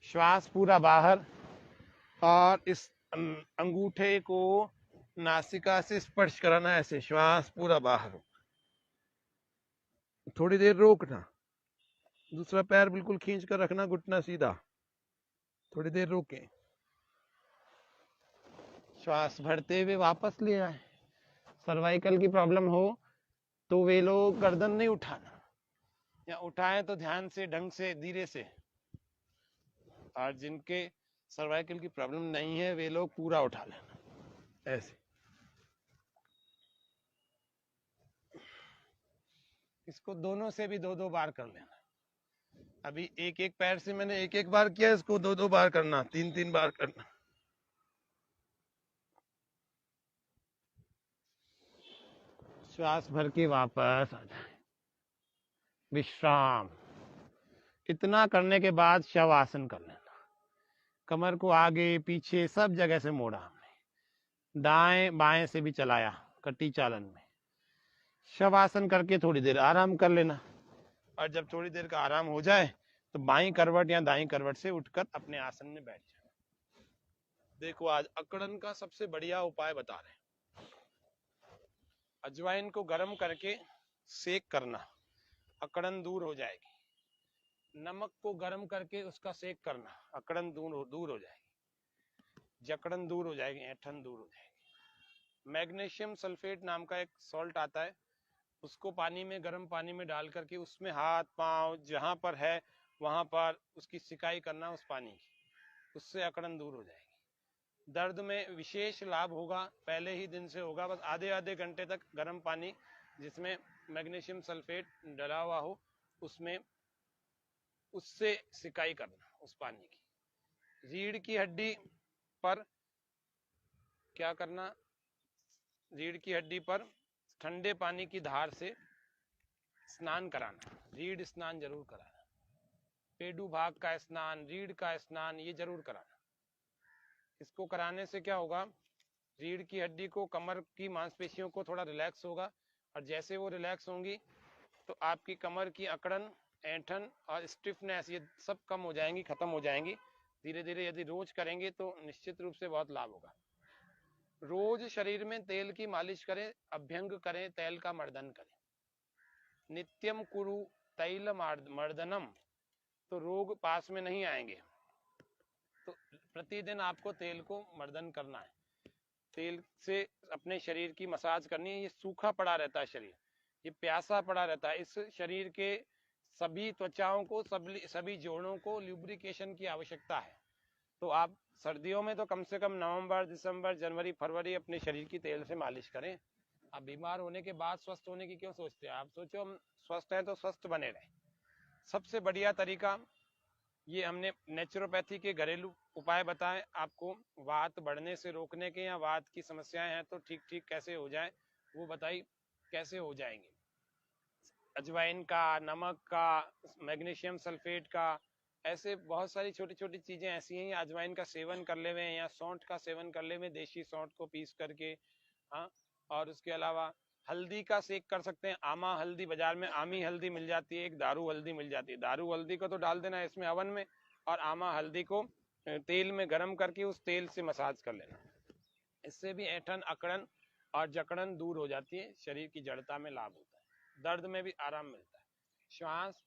श्वास पूरा बाहर, और इस अंगूठे को नासिका से स्पर्श कराना, ऐसे श्वास पूरा बाहर, थोड़ी देर रोकना, दूसरा पैर बिल्कुल खींच कर रखना, घुटना सीधा, थोड़ी देर रोकें, श्वास भरते हुए वापस ले आए। सर्वाइकल की प्रॉब्लम हो तो वे लोग गर्दन नहीं उठाना, या उठाएं तो ध्यान से, ढंग से, धीरे से। और जिनके सर्वाइकल की प्रॉब्लम नहीं है वे लोग पूरा उठा लेना ऐसे। इसको दोनों से भी दो दो बार कर लेना। अभी एक एक पैर से मैंने एक एक बार किया, इसको दो दो बार करना, तीन तीन बार करना। श्वास भर के वापस आ जाए, विश्राम। इतना करने के बाद शवासन कर लेना, कमर को आगे पीछे सब जगह से मोड़ा हमने, दाएं बाएं से भी चलाया कटी चालन में। शवासन करके थोड़ी देर आराम कर लेना, और जब थोड़ी देर का आराम हो जाए तो बाईं करवट या दाईं करवट से उठकर अपने आसन में बैठ जाए। देखो आज अकड़न का सबसे बढ़िया उपाय बता रहे हैं। अजवाइन को गर्म करके सेक करना, अकड़न दूर हो जाएगी। नमक को गर्म करके उसका सेक करना, अकड़न दूर हो जाएगी, जकड़न दूर हो जाएगी, ऐठन दूर हो जाएगी। मैग्नीशियम सल्फेट नाम का एक सॉल्ट आता है, उसको पानी में, गर्म पानी में डाल करके उसमें हाथ पांव जहां पर है वहां पर उसकी सिकाई करना उस पानी की, उससे अकड़न दूर हो जाएगी। दर्द में विशेष लाभ होगा, पहले ही दिन से होगा। बस आधे आधे घंटे तक गर्म पानी जिसमें मैग्नीशियम सल्फेट डला हुआ हो उसमें, उससे सिकाई करना उस पानी की। रीढ़ की हड्डी पर क्या करना, रीढ़ की हड्डी पर ठंडे पानी की धार से स्नान कराना, रीढ़ स्नान जरूर कराना, पेडू भाग का स्नान, रीढ़ का स्नान, ये जरूर कराना। इसको कराने से क्या होगा, रीढ़ की हड्डी को, कमर की मांसपेशियों को थोड़ा रिलैक्स होगा, और जैसे वो रिलैक्स होंगी तो आपकी कमर की अकड़न, ऐंठन और स्टिफनेस ये सब कम हो जाएंगी, खत्म हो जाएंगी धीरे धीरे। यदि रोज करेंगे तो निश्चित रूप से बहुत लाभ होगा। रोज शरीर में तेल की मालिश करें, अभ्यंग करें, तेल का मर्दन करें। नित्यम कुरु तैल मर्दनम, तो रोग पास में नहीं आएंगे। तो प्रतिदिन आपको तेल को मर्दन करना है, तेल से अपने शरीर की मसाज करनी है। ये सूखा पड़ा रहता है शरीर, ये प्यासा पड़ा रहता है, इस शरीर के सभी त्वचाओं को, सभी जोड़ों को ल्यूब्रिकेशन की आवश्यकता है। तो आप सर्दियों में तो कम से कम नवंबर, दिसंबर, जनवरी, फरवरी अपने शरीर की तेल से मालिश करें। आप बीमार होने के बाद स्वस्थ होने की क्यों सोचते हैं? आप सोचो हम स्वस्थ हैं तो स्वस्थ बने रहें। सबसे बढ़िया तरीका ये हमने नेचुरोपैथी के घरेलू उपाय बताए आपको, वात बढ़ने से रोकने के, या वात की समस्याएं हैं तो ठीक ठीक कैसे हो जाए वो बताई, कैसे हो जाएंगे। अजवाइन का, नमक का, मैग्नीशियम सल्फेट का, ऐसे बहुत सारी छोटी छोटी चीजें ऐसी हैं। अजवाइन का सेवन कर ले या सौंठ का सेवन कर ले, देशी सौंठ को पीस करके। हाँ, और उसके अलावा हल्दी का सेक कर सकते हैं। आमा हल्दी, बाजार में आमी हल्दी मिल जाती है, एक दारू हल्दी मिल जाती है। दारू हल्दी को तो डाल देना इसमें अवन में, और आमा हल्दी को तेल में गर्म करके उस तेल से मसाज कर लेना। इससे भी ऐंठन, अकड़न और जकड़न दूर हो जाती है, शरीर की जड़ता में लाभ होता है, दर्द में भी आराम मिलता है। श्वास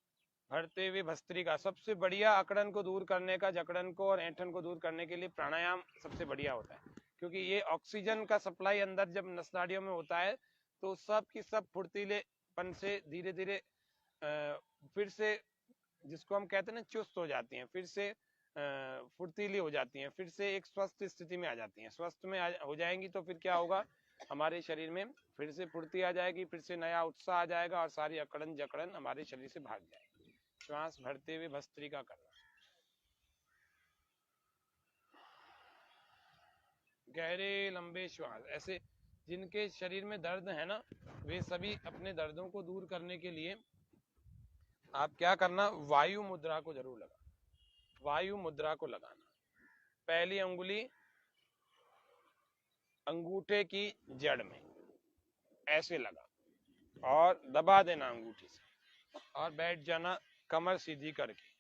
भरते हुए भस्त्रिका, सबसे बढ़िया अकड़न को दूर करने का, जकड़न को और ऐंठन को दूर करने के लिए प्राणायाम सबसे बढ़िया होता है, क्योंकि ये ऑक्सीजन का सप्लाई अंदर जब नस नाड़ियों में होता है तो सब की सब फुर्तीलेपन से धीरे धीरे फिर से, जिसको हम कहते हैं ना, चुस्त हो जाती हैं, फिर से फुर्तीली हो जाती हैं, फिर से एक स्वस्थ स्थिति में आ जाती हैं। स्वस्थ में हो जाएंगी तो फिर क्या होगा, हमारे शरीर में फिर से फुर्ती आ जाएगी, फिर से नया उत्साह आ जाएगा और सारी अकड़न जकड़न हमारे शरीर से भाग जाएगी। श्वास भरते हुए भस्त्रिका करना, गहरे लंबे श्वास। ऐसे जिनके शरीर में दर्द है ना, वे सभी अपने दर्दों को दूर करने के लिए आप क्या करना, वायु मुद्रा को जरूर लगा, वायु मुद्रा को लगाना। पहली अंगुली अंगूठे की जड़ में ऐसे लगा और दबा देना अंगूठी से, और बैठ जाना कमर सीधी करके।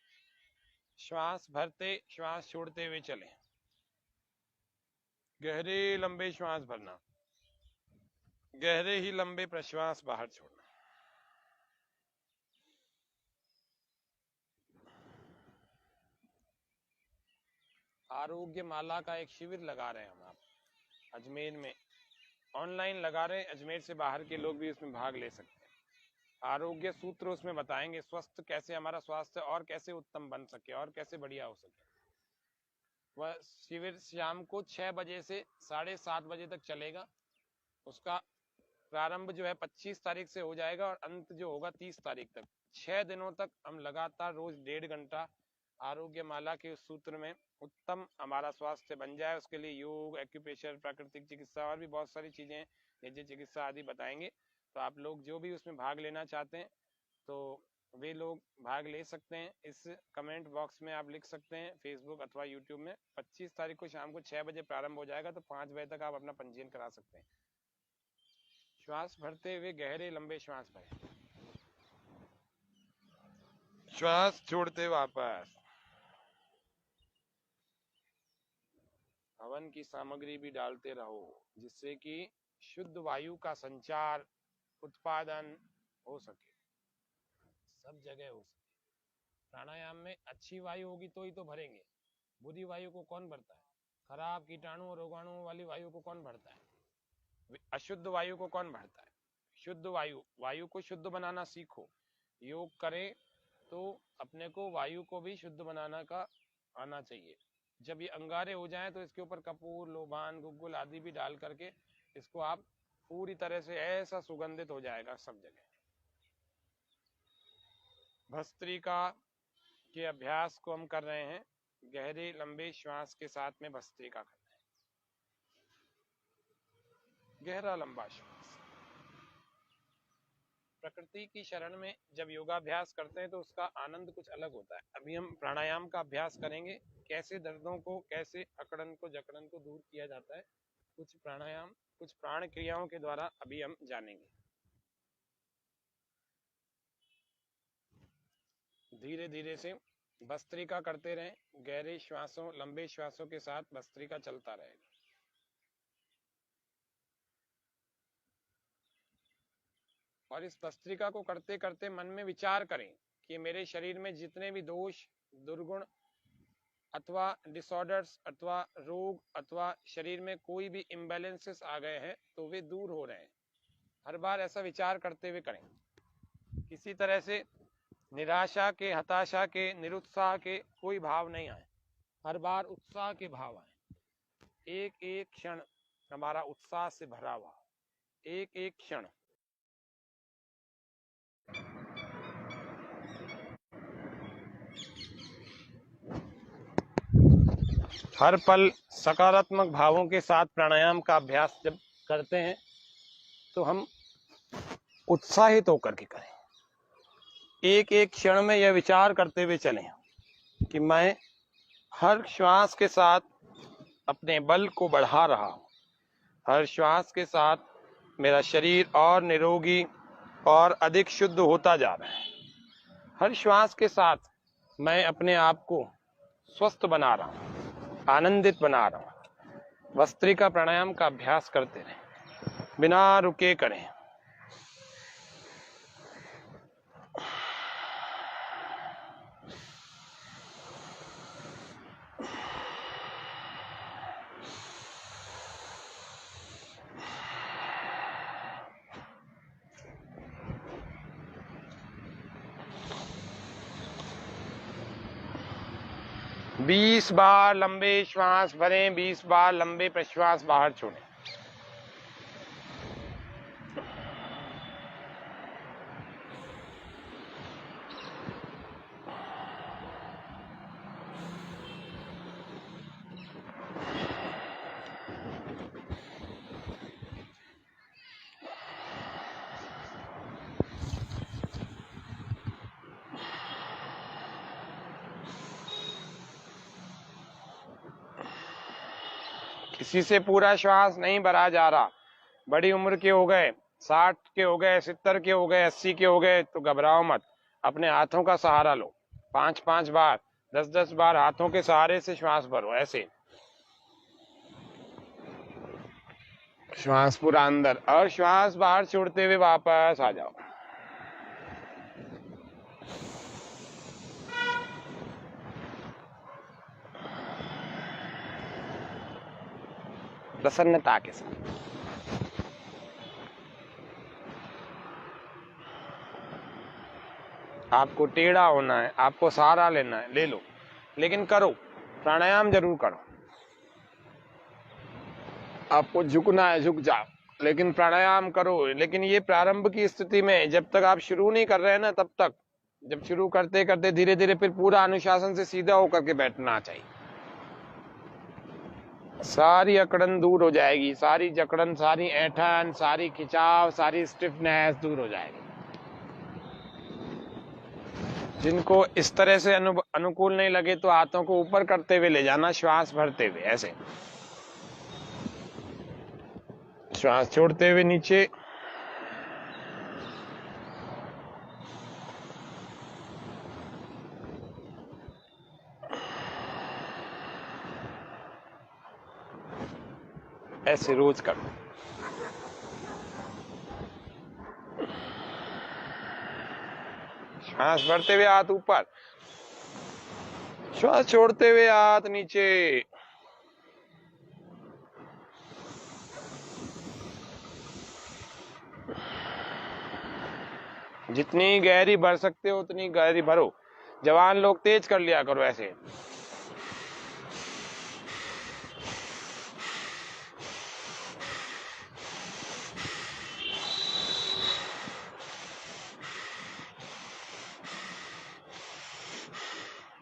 श्वास भरते, श्वास छोड़ते हुए चलें, गहरे लंबे श्वास भरना, गहरे ही लंबे प्रश्वास बाहर छोड़ना। आरोग्य माला का एक शिविर लगा रहे हैं हम, आप अजमेर में ऑनलाइन लगा रहे हैं, अजमेर से बाहर के लोग भी उसमें भाग ले सकते हैं। आरोग्य सूत्र उसमें बताएंगे, स्वस्थ कैसे, हमारा स्वास्थ्य और कैसे उत्तम बन सके और कैसे बढ़िया हो सके। वह शिविर शाम को 6 बजे से 7:30 बजे तक चलेगा। उसका प्रारंभ जो है 25 तारीख से हो जाएगा और अंत जो होगा 30 तारीख तक। 6 दिनों तक हम लगातार रोज 1.5 घंटा आरोग्य माला के उस सूत्र में उत्तम हमारा स्वास्थ्य बन जाए, उसके लिए योग, एक्यूप्रेशर, प्राकृतिक चिकित्सा और भी बहुत सारी चीजें, निजी चिकित्सा आदि बताएंगे। तो आप लोग जो भी उसमें भाग लेना चाहते हैं तो वे लोग भाग ले सकते हैं। इस कमेंट बॉक्स में आप लिख सकते हैं, फेसबुक अथवा यूट्यूब में। 25 तारीख को शाम को 6 बजे प्रारंभ हो जाएगा, तो 5 बजे तक आप अपना पंजीयन करा सकते हैं। श्वास भरते हुए गहरे लंबे श्वास भरें, श्वास छोड़ते वापस। हवन की सामग्री भी डालते रहो, जिससे कि शुद्ध वायु का संचार, उत्पादन हो सके, सब जगह हो सके। प्राणायाम में अच्छी वायु होगी तो ही तो भरेंगे, बुरी वायु को कौन भरता है? खराब कीटाणु और रोगाणुओं वाली वायु को कौन भरता है? अशुद्ध वायु को कौन भरता है? शुद्ध वायु, वायु को शुद्ध बनाना सीखो। योग करें तो अपने को वायु को भी शुद्ध बनाना का आना चाहिए। जब ये अंगारे हो जाएं तो इसके ऊपर कपूर, लोबान, गुग्गुल आदि भी डाल करके इसको आप पूरी तरह से ऐसा सुगंधित हो जाएगा सब जगह। भस्त्रिका के अभ्यास को हम कर रहे हैं, गहरे लंबे श्वास के साथ में भस्त्रिका करना है, गहरा लंबा श्वास। प्रकृति की शरण में जब योगाभ्यास करते हैं तो उसका आनंद कुछ अलग होता है। अभी हम प्राणायाम का अभ्यास करेंगे, कैसे दर्दों को, कैसे अकड़न को, जकड़न को दूर किया जाता है, कुछ प्राणायाम, कुछ प्राण क्रियाओं के द्वारा अभी हम जानेंगे। धीरे धीरे से भस्त्रिका करते रहें, गहरे श्वासों, लंबे श्वासों के साथ भस्त्रिका चलता रहेगा। और इस भस्त्रिका को करते करते मन में विचार करें कि मेरे शरीर में जितने भी दोष, दुर्गुण अथवा डिसऑर्डर्स अथवा रोग अथवा शरीर में कोई भी इम्बैलेंसेस आ गए हैं तो वे दूर हो रहे हैं। हर बार ऐसा विचार करते हुए करें। किसी तरह से निराशा के, हताशा के, निरुत्साह के कोई भाव नहीं आए, हर बार उत्साह के भाव आए। एक एक क्षण हमारा उत्साह से भरा हुआ, एक एक क्षण। हर पल सकारात्मक भावों के साथ प्राणायाम का अभ्यास जब करते हैं तो हम उत्साहित होकर के करें। एक एक क्षण में यह विचार करते हुए चलें कि मैं हर श्वास के साथ अपने बल को बढ़ा रहा हूं। हर श्वास के साथ मेरा शरीर और निरोगी और अधिक शुद्ध होता जा रहा है। हर श्वास के साथ मैं अपने आप को स्वस्थ बना रहा हूं, आनंदित बना रहा हूं। भस्त्रिका प्राणायाम का अभ्यास करते रहें, बिना रुके करें। बीस बार लंबे श्वास भरें, 20 बार लंबे प्रश्वास बाहर छोड़ें। किसी से पूरा श्वास नहीं भरा जा रहा, बड़ी उम्र के हो गए, 60 के हो गए, 70 के हो गए, 80 के हो गए तो घबराओ मत। अपने हाथों का सहारा लो, 5-5 बार, 10-10 बार हाथों के सहारे से श्वास भरो। ऐसे श्वास पूरा अंदर और श्वास बाहर छोड़ते हुए वापस आ जाओ। प्रसन्नता के साथ। आपको टेढ़ा होना है, आपको सहारा लेना है, ले लो, लेकिन करो, प्राणायाम जरूर करो। आपको झुकना है, झुक जाओ, लेकिन प्राणायाम करो। लेकिन ये प्रारंभ की स्थिति में, जब तक आप शुरू नहीं कर रहे हैं ना, तब तक, जब शुरू करते करते धीरे धीरे फिर पूरा अनुशासन से सीधा होकर के बैठना चाहिए। सारी अकड़न दूर हो जाएगी, सारी जकड़न, सारी ऐंठन, सारी खिंचाव, सारी स्टिफनेस दूर हो जाएगी। जिनको इस तरह से अनुकूल नहीं लगे तो हाथों को ऊपर करते हुए ले जाना, श्वास भरते हुए ऐसे, श्वास छोड़ते हुए नीचे। ऐसे रोज करो। श्वास भरते हुए हाथ ऊपर, श्वास छोड़ते हुए हाथ नीचे। जितनी गहरी भर सकते हो उतनी गहरी भरो। जवान लोग तेज कर लिया करो ऐसे।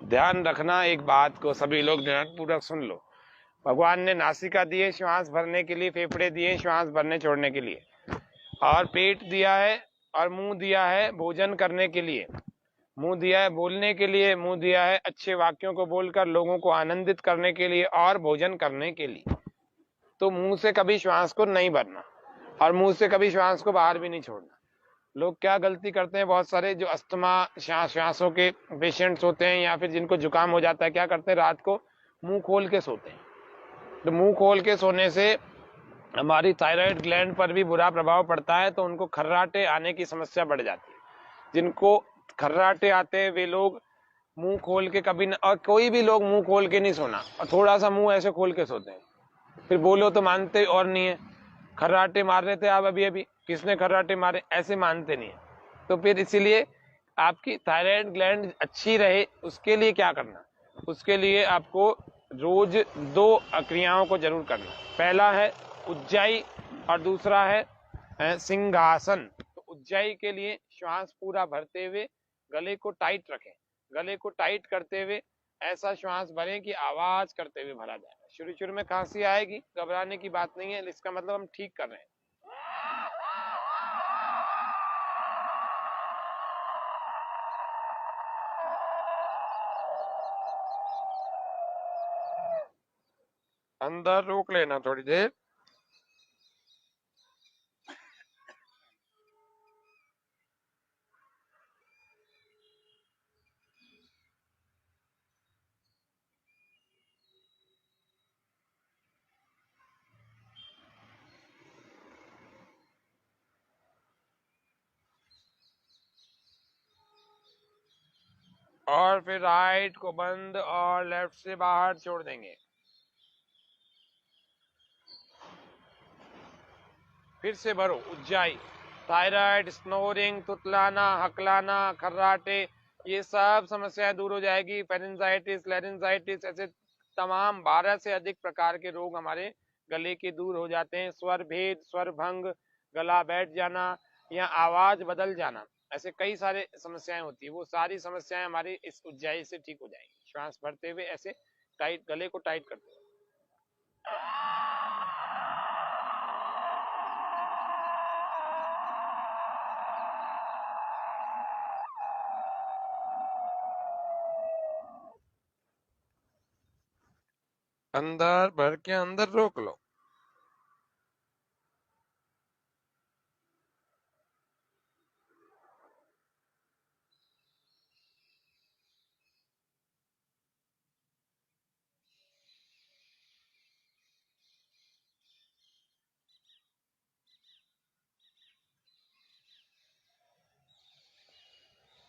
ध्यान रखना एक बात को, सभी लोग ध्यानपूर्वक सुन लो। भगवान ने नासिका दिए श्वास भरने के लिए, फेफड़े दिए श्वास भरने छोड़ने के लिए, और पेट दिया है और मुंह दिया है भोजन करने के लिए, मुंह दिया है बोलने के लिए, मुंह दिया है अच्छे वाक्यों को बोलकर लोगों को आनंदित करने के लिए और भोजन करने के लिए। तो मुंह से कभी श्वास को नहीं भरना और मुंह से कभी श्वास को बाहर भी नहीं छोड़ना। लोग क्या गलती करते हैं, बहुत सारे जो अस्थमा श्वासों के पेशेंट्स होते हैं या फिर जिनको जुकाम हो जाता है, क्या करते हैं, रात को मुंह खोल के सोते हैं। तो मुंह खोल के सोने से हमारी थायराइड ग्लैंड पर भी बुरा प्रभाव पड़ता है, तो उनको खर्राटे आने की समस्या बढ़ जाती है। जिनको खर्राटे आते हैं वे लोग मुंह खोल के कभी न, और कोई भी लोग मुंह खोल के नहीं सोना, और थोड़ा सा मुंह ऐसे खोल के सोते हैं, फिर बोलो तो मानते और नहीं है। खर्राटे मार रहे थे आप अभी अभी, किसने खर्राटे मारे, ऐसे मानते नहीं है। तो फिर इसीलिए आपकी थायराइड ग्लैंड अच्छी रहे, उसके लिए क्या करना, उसके लिए आपको रोज 2 क्रियाओं को जरूर करना। पहला है उज्जाई और दूसरा है सिंहासन। तो उज्जाई के लिए श्वास पूरा भरते हुए गले को टाइट रखें, गले को टाइट करते हुए ऐसा श्वास भरें कि आवाज करते हुए भरा जाए। शुरू शुरू में खांसी आएगी, घबराने की बात नहीं है, इसका मतलब हम ठीक कर रहे हैं। अंदर रोक लेना थोड़ी देर। और फिर राइट को बंद और लेफ्ट से बाहर छोड़ देंगे। फिर से भरो उज्जाई। थायराइड, स्नोरिंग, तुतलाना, हकलाना, खर्राटे, ये सब समस्याएं दूर हो जाएगी। फेरेंजाइटिस, लैरिंजाइटिस, ऐसे तमाम 12 से अधिक प्रकार के रोग हमारे गले के दूर हो जाते हैं। स्वर भेद, स्वर भंग, गला बैठ जाना या आवाज बदल जाना, ऐसे कई सारे समस्याएं होती है, वो सारी समस्याएं हमारी इस उज्जाई से ठीक हो जाएंगी। श्वास भरते हुए ऐसे टाइट, गले को टाइट करते हुए। अंदर भर के अंदर रोक लो।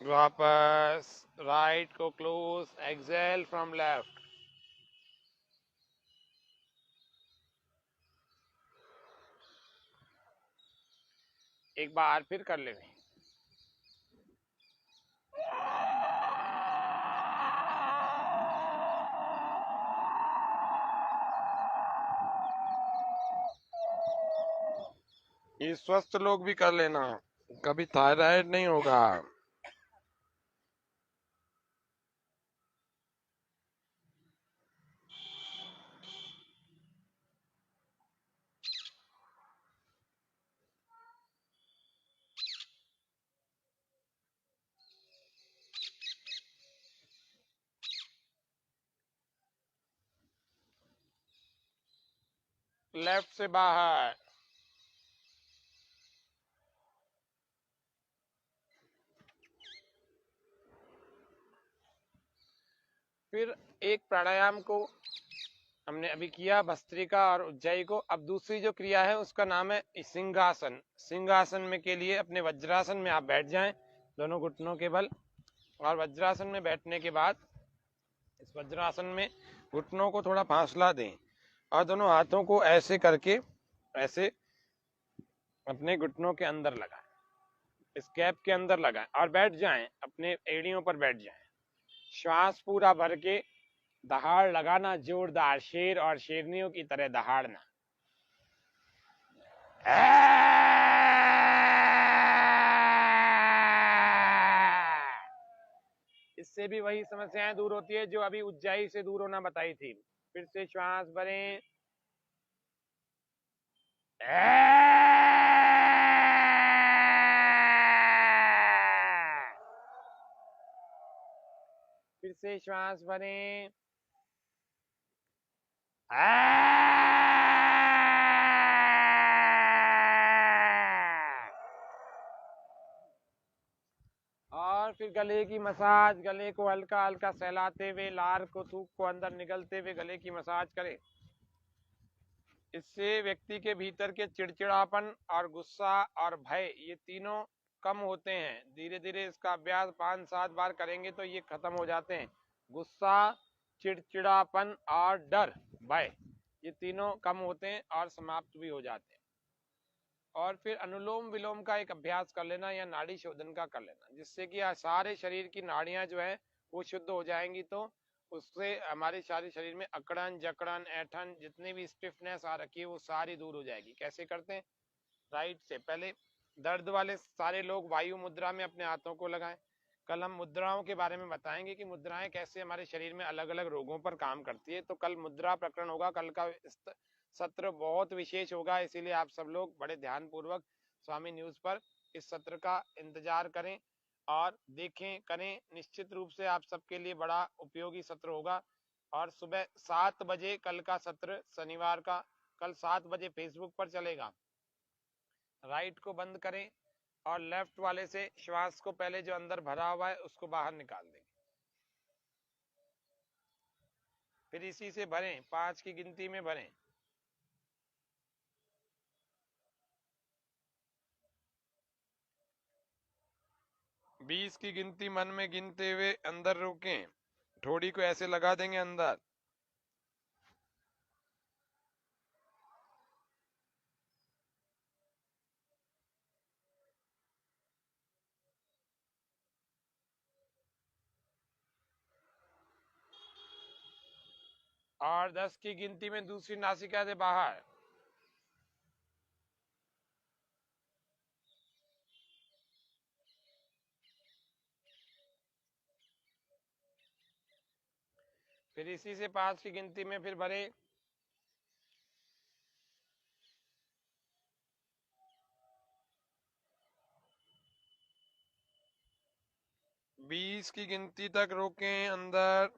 वापस राइट को क्लोज, एक्सेल फ्रॉम लेफ्ट। एक बार फिर कर ले। ये स्वस्थ लोग भी कर लेना, कभी थायराइड नहीं होगा। लेफ्ट से बाहर। फिर एक प्राणायाम को हमने अभी किया, भस्त्रिका और उज्जाई को। अब दूसरी जो क्रिया है उसका नाम है सिंहासन। सिंहासन में के लिए अपने वज्रासन में आप बैठ जाएं, दोनों घुटनों के बल। और वज्रासन में बैठने के बाद इस वज्रासन में घुटनों को थोड़ा फासला दें और दोनों हाथों को ऐसे करके ऐसे अपने घुटनों के अंदर लगाएं, इस गैप के अंदर लगाएं और बैठ जाएं, अपने एड़ियों पर बैठ जाएं। श्वास पूरा भर के दहाड़ लगाना, जोरदार शेर और शेरनियों की तरह दहाड़ना। इससे भी वही समस्याएं दूर होती है जो अभी उज्जाई से दूर होना बताई थी। फिर से श्वास भरें। फिर से श्वास भरें। और फिर गले की मसाज, गले को हल्का हल्का सहलाते हुए, लार को, थूक को अंदर निगलते हुए गले की मसाज करें। इससे व्यक्ति के भीतर के चिड़चिड़ापन और गुस्सा और भय, ये तीनों कम होते हैं। धीरे धीरे इसका अभ्यास 5-7 बार करेंगे तो ये खत्म हो जाते हैं। गुस्सा, चिड़चिड़ापन और डर, भय, ये तीनों कम होते हैं और समाप्त भी हो जाते हैं। और फिर अनुलोम विलोम का एक अभ्यास कर लेना या नाड़ी शोधन का कर लेना, जिससे कि सारे शरीर की नाड़ियां जो है वो शुद्ध हो जाएंगी। तो उससे हमारे सारे शरीर में अकड़न, जकड़न, ऐठन, जितनी भी स्टिफनेस आ रखी है वो सारी दूर हो जाएगी। कैसे करते हैं? राइट से पहले दर्द वाले सारे लोग वायु मुद्रा में अपने हाथों को लगाएं। कल हम मुद्राओं के बारे में बताएंगे कि मुद्राएं कैसे हमारे शरीर में अलग अलग रोगों पर काम करती है। तो कल मुद्रा प्रकरण होगा। कल का सत्र बहुत विशेष होगा, इसीलिए आप सब लोग बड़े ध्यान पूर्वक स्वामी न्यूज पर इस सत्र का इंतजार करें और देखें, करें। निश्चित रूप से आप सबके लिए बड़ा उपयोगी सत्र होगा। और सुबह 7 बजे कल का सत्र, शनिवार का, कल 7 बजे फेसबुक पर चलेगा। राइट को बंद करें और लेफ्ट वाले से श्वास को पहले जो अंदर भरा हुआ है उसको बाहर निकाल देंगे। फिर इसी से भरें, 5 की गिनती में भरें। 20 की गिनती मन में गिनते हुए अंदर रोकें। ठोड़ी को ऐसे लगा देंगे अंदर। और 10 की गिनती में दूसरी नासिका से बाहर। फिर इसी से 5 की गिनती में फिर भरे। बीस की गिनती तक रोकें अंदर।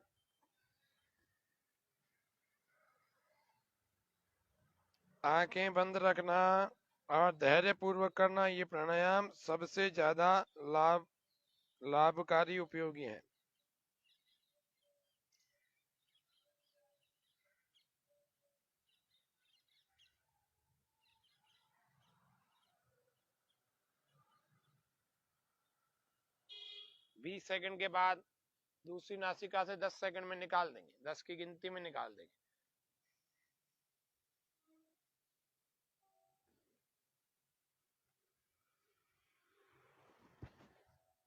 आंखें बंद रखना और धैर्य पूर्वक करना। ये प्राणायाम सबसे ज्यादा लाभकारी उपयोगी है। बीस सेकंड के बाद दूसरी नासिका से 10 सेकंड में निकाल देंगे। 10 की गिनती में निकाल देंगे।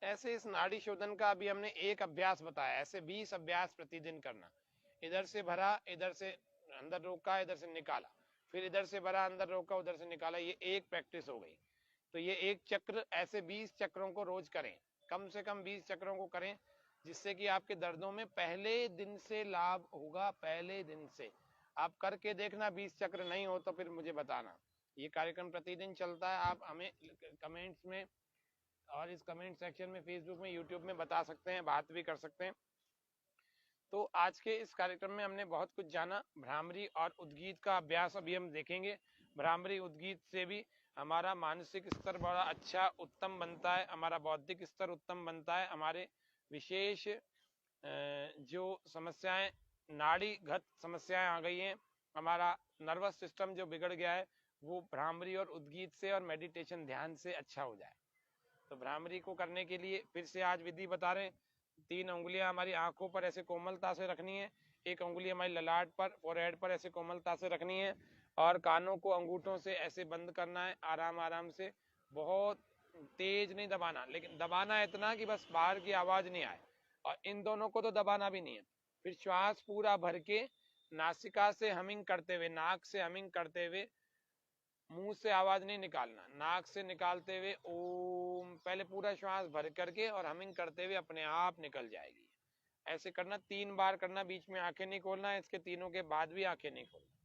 ऐसे इस नाड़ी शोधन का अभी हमने एक अभ्यास बताया, ऐसे 20 अभ्यास प्रतिदिन करना। इधर से भरा, इधर से अंदर रोका, इधर से निकाला, फिर इधर से भरा, अंदर रोका, उधर से निकाला। ये एक प्रैक्टिस हो गई। तो ये एक चक्र, ऐसे 20 चक्रों को रोज करें, कम से कम 20 चक्रों को करें, जिससे कि आपके दर्दों में पहले दिन से लाभ होगा। पहले दिन से आप करके देखना। 20 चक्र नहीं हो तो फिर मुझे बताना। ये कार्यक्रम प्रतिदिन चलता है। आप हमें कमेंट्स में और इस कमेंट सेक्शन में, फेसबुक में, यूट्यूब में बता सकते हैं, बात भी कर सकते हैं। तो आज के इस कार्यक्रम में हमने बहुत कुछ जाना। भ्रामरी और उद्गीत का अभ्यास अभी हम देखेंगे। भ्रामरी उद्गीत से भी हमारा मानसिक स्तर बड़ा अच्छा उत्तम बनता है, हमारा बौद्धिक स्तर उत्तम बनता है। हमारे विशेष जो समस्याएं, नाड़ीगत समस्याएं आ गई हैं, हमारा नर्वस सिस्टम जो बिगड़ गया है, वो भ्रामरी और उद्गीत से और मेडिटेशन ध्यान से अच्छा हो जाए। तो भ्रामरी को करने के लिए फिर से आज विधि बता रहे हैं। 3 उंगलियां हमारी आंखों पर ऐसे कोमलता से रखनी है। एक उंगली हमारी ललाट पर, फोरहेड पर ऐसे कोमलता से रखनी है। और कानों को अंगूठों से ऐसे बंद करना है, आराम आराम से। बहुत तेज नहीं दबाना, लेकिन दबाना इतना कि बस बाहर की आवाज नहीं आए। और इन दोनों को तो दबाना भी नहीं है। फिर श्वास पूरा भर के नासिका से हमिंग करते हुए, नाक से हमिंग करते हुए, मुंह से आवाज नहीं निकालना, नाक से निकालते हुए ओम, पहले पूरा श्वास भर करके और हमिंग करते हुए अपने आप निकल जाएगी। ऐसे करना, 3 बार करना। बीच में आंखें नहीं खोलना है, इसके तीनों के बाद भी आंखें नहीं खोलना।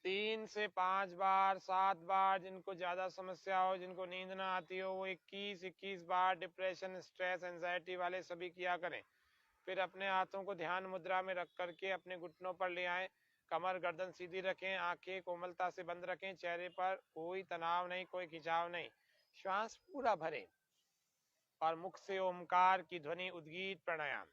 3 से 5 बार, 7 बार, जिनको ज्यादा समस्या हो, जिनको नींद ना आती हो, वो 21 बार डिप्रेशन, स्ट्रेस, एंजाइटी वाले सभी किया करें। फिर अपने हाथों को ध्यान मुद्रा में रख करके अपने घुटनों पर ले आए, कमर गर्दन सीधी रखें, आंखें कोमलता से बंद रखें, चेहरे पर कोई तनाव नहीं, कोई खिंचाव नहीं, श्वास पूरा भरें और मुख से ओमकार की ध्वनि उद्गीत प्राणायाम।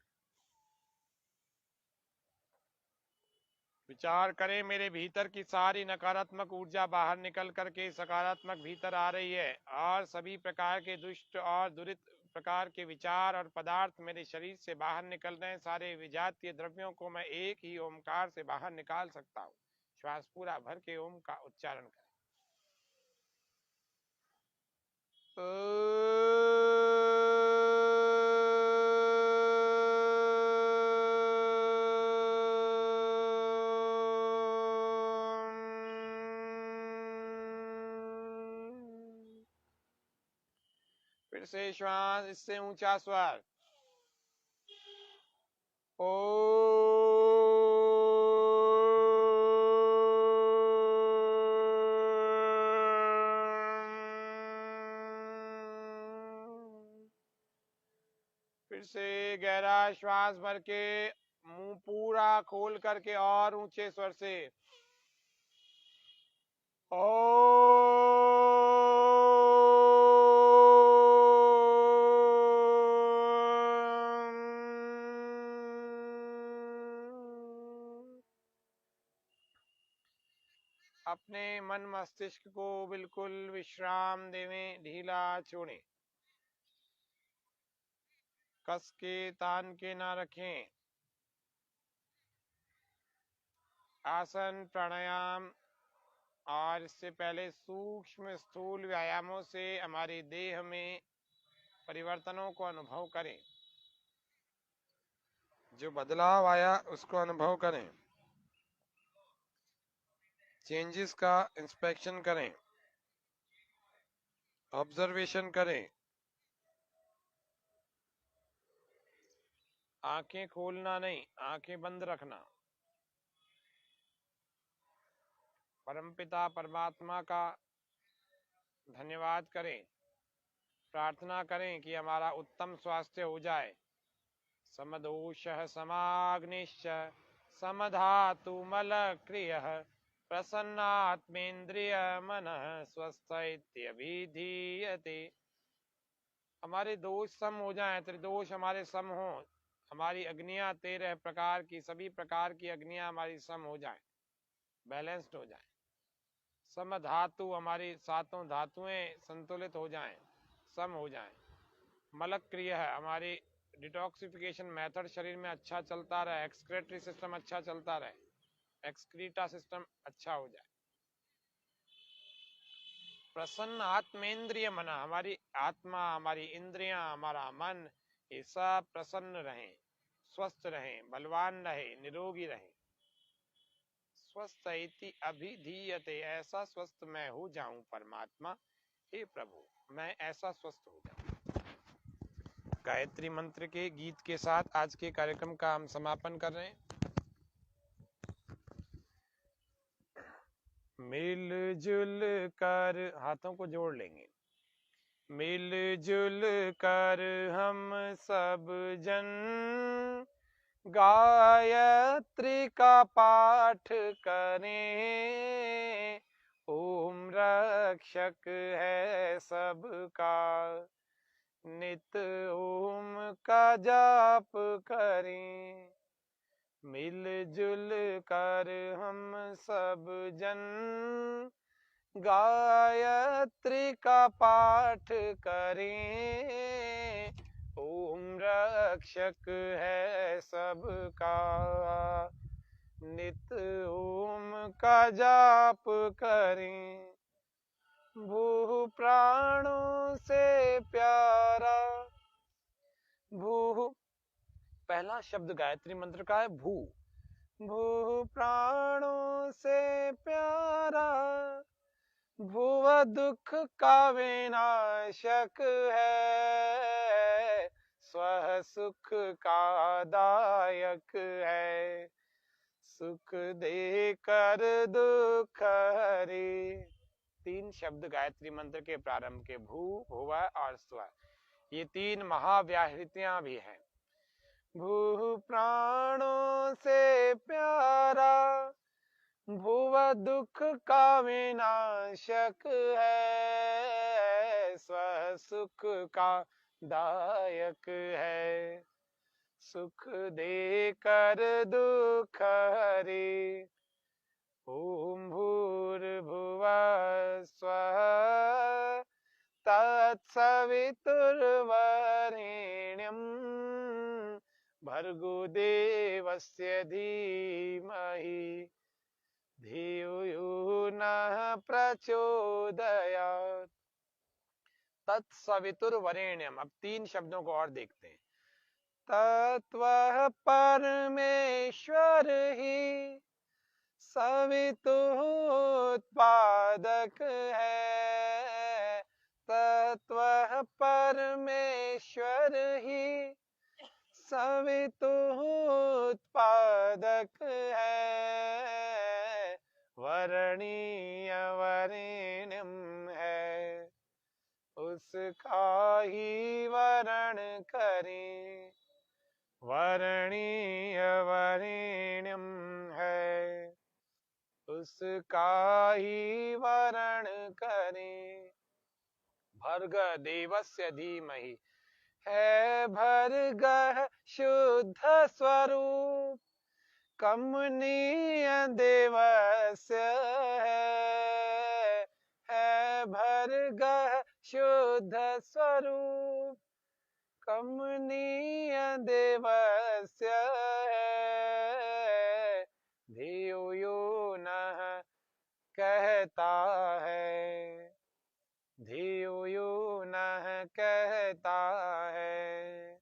विचार करें मेरे भीतर की सारी नकारात्मक ऊर्जा बाहर निकल करके सकारात्मक भीतर आ रही है और सभी प्रकार के दुष्ट और दुरित प्रकार के विचार और पदार्थ मेरे शरीर से बाहर निकल रहे हैं। सारे विजातीय द्रव्यों को मैं एक ही ओमकार से बाहर निकाल सकता हूँ। श्वास पूरा भर के ओम का उच्चारण करें। फिर से श्वास, इससे ऊंचा स्वर ओ। फिर से गहरा श्वास भर के मुंह पूरा खोल करके और ऊंचे स्वर से ओ। अपने मन मस्तिष्क को बिल्कुल विश्राम देवें, ढीला छोड़ें, कस के तान के ना रखें। आसन, प्राणायाम और इससे पहले सूक्ष्म स्थूल व्यायामों से हमारे देह में परिवर्तनों को अनुभव करें। जो बदलाव आया उसको अनुभव करें, चेंजेस का इंस्पेक्शन करें, ऑब्जर्वेशन करें। आंखें खोलना नहीं, आंखें बंद रखना। परमपिता परमात्मा का धन्यवाद करें, प्रार्थना करें कि हमारा उत्तम स्वास्थ्य हो जाए। समदोषः समाग्निश्च समधातु मलक्रियः प्रसन्नात्मेन्द्रिय मनः स्वस्थ इत्यभिधीयते। हमारे दोष सम हो जाएं, त्रिदोष हमारे सम हो, हमारी अग्नियां 13 प्रकार की, सभी प्रकार की अग्नियां हमारी सम हो जाएं, बैलेंस्ड हो जाएं। सम धातु, हमारी सातों धातुएं संतुलित हो जाएं, सम हो जाएं। मलक क्रिय है, हमारी डिटॉक्सिफिकेशन मेथड शरीर में अच्छा चलता रहे, एक्सक्रेटरी सिस्टम अच्छा चलता रहे, एक्सक्रीटा सिस्टम अच्छा हो जाए। प्रसन्न आत्मेंद्रिय मन, हमारी आत्मा, हमारी इंद्रियां, हमारा मन, ये सब प्रसन्न रहें, स्वस्थ रहें, बलवान रहे, निरोगी रहे। स्वस्थ इति अभिधीयते, ऐसा स्वस्थ मैं हो जाऊं परमात्मा, हे प्रभु मैं ऐसा स्वस्थ हो जाऊं। गायत्री मंत्र के गीत के साथ आज के कार्यक्रम का हम समापन कर रहे हैं। मिलजुल कर, हाथों को जोड़ लेंगे, मिलजुल कर हम सब जन गायत्री का पाठ करें। ओम रक्षक है सबका, नित ओम का जाप करें। मिलजुल कर हम सब जन गायत्री का पाठ करें। ओम रक्षक है सबका, नित ओम का जाप करें। भू प्राणों से प्यारा, भू पहला शब्द गायत्री मंत्र का है भू। भू प्राणों से प्यारा, भुव दुख का विनाशक है, स्व सुख का दायक है। सुख दे कर दुख हरे। 3 शब्द गायत्री मंत्र के प्रारंभ के, भू, भुवा और स्व, ये 3 महाव्याहृतियां भी हैं। भू प्राणों से प्यारा, भुव दुख का विनाशक है, स्व सुख का दायक है। सुख दे कर दुख हरे। ओम भूर्भुवः स्वः तत्सवितुर्वरेण्यं भर्गो देवस्य धीमहि धियो यो नः प्रचोदयात्। तत्सवितुर्वरेण्यम। अब 3 शब्दों को और देखते हैं। तत्वः परमेश्वर ही सवितुरुत्पादक है। तत्वः परमेश्वर ही सवितुरुत्पादक है। वरणीय वरेण्यम है, उसका ही वरण करें। वरणीय वरेण्यम है, उसका ही वरण करें। भर्ग देवस्य धीमहि है, भर्गः शुद्ध स्वरूप कमनीय देवस्य है भर्गः शुद्ध स्वरूप कमनीय देवस्य है। धियो यो नः कहता है, धियो यो नः कहता है,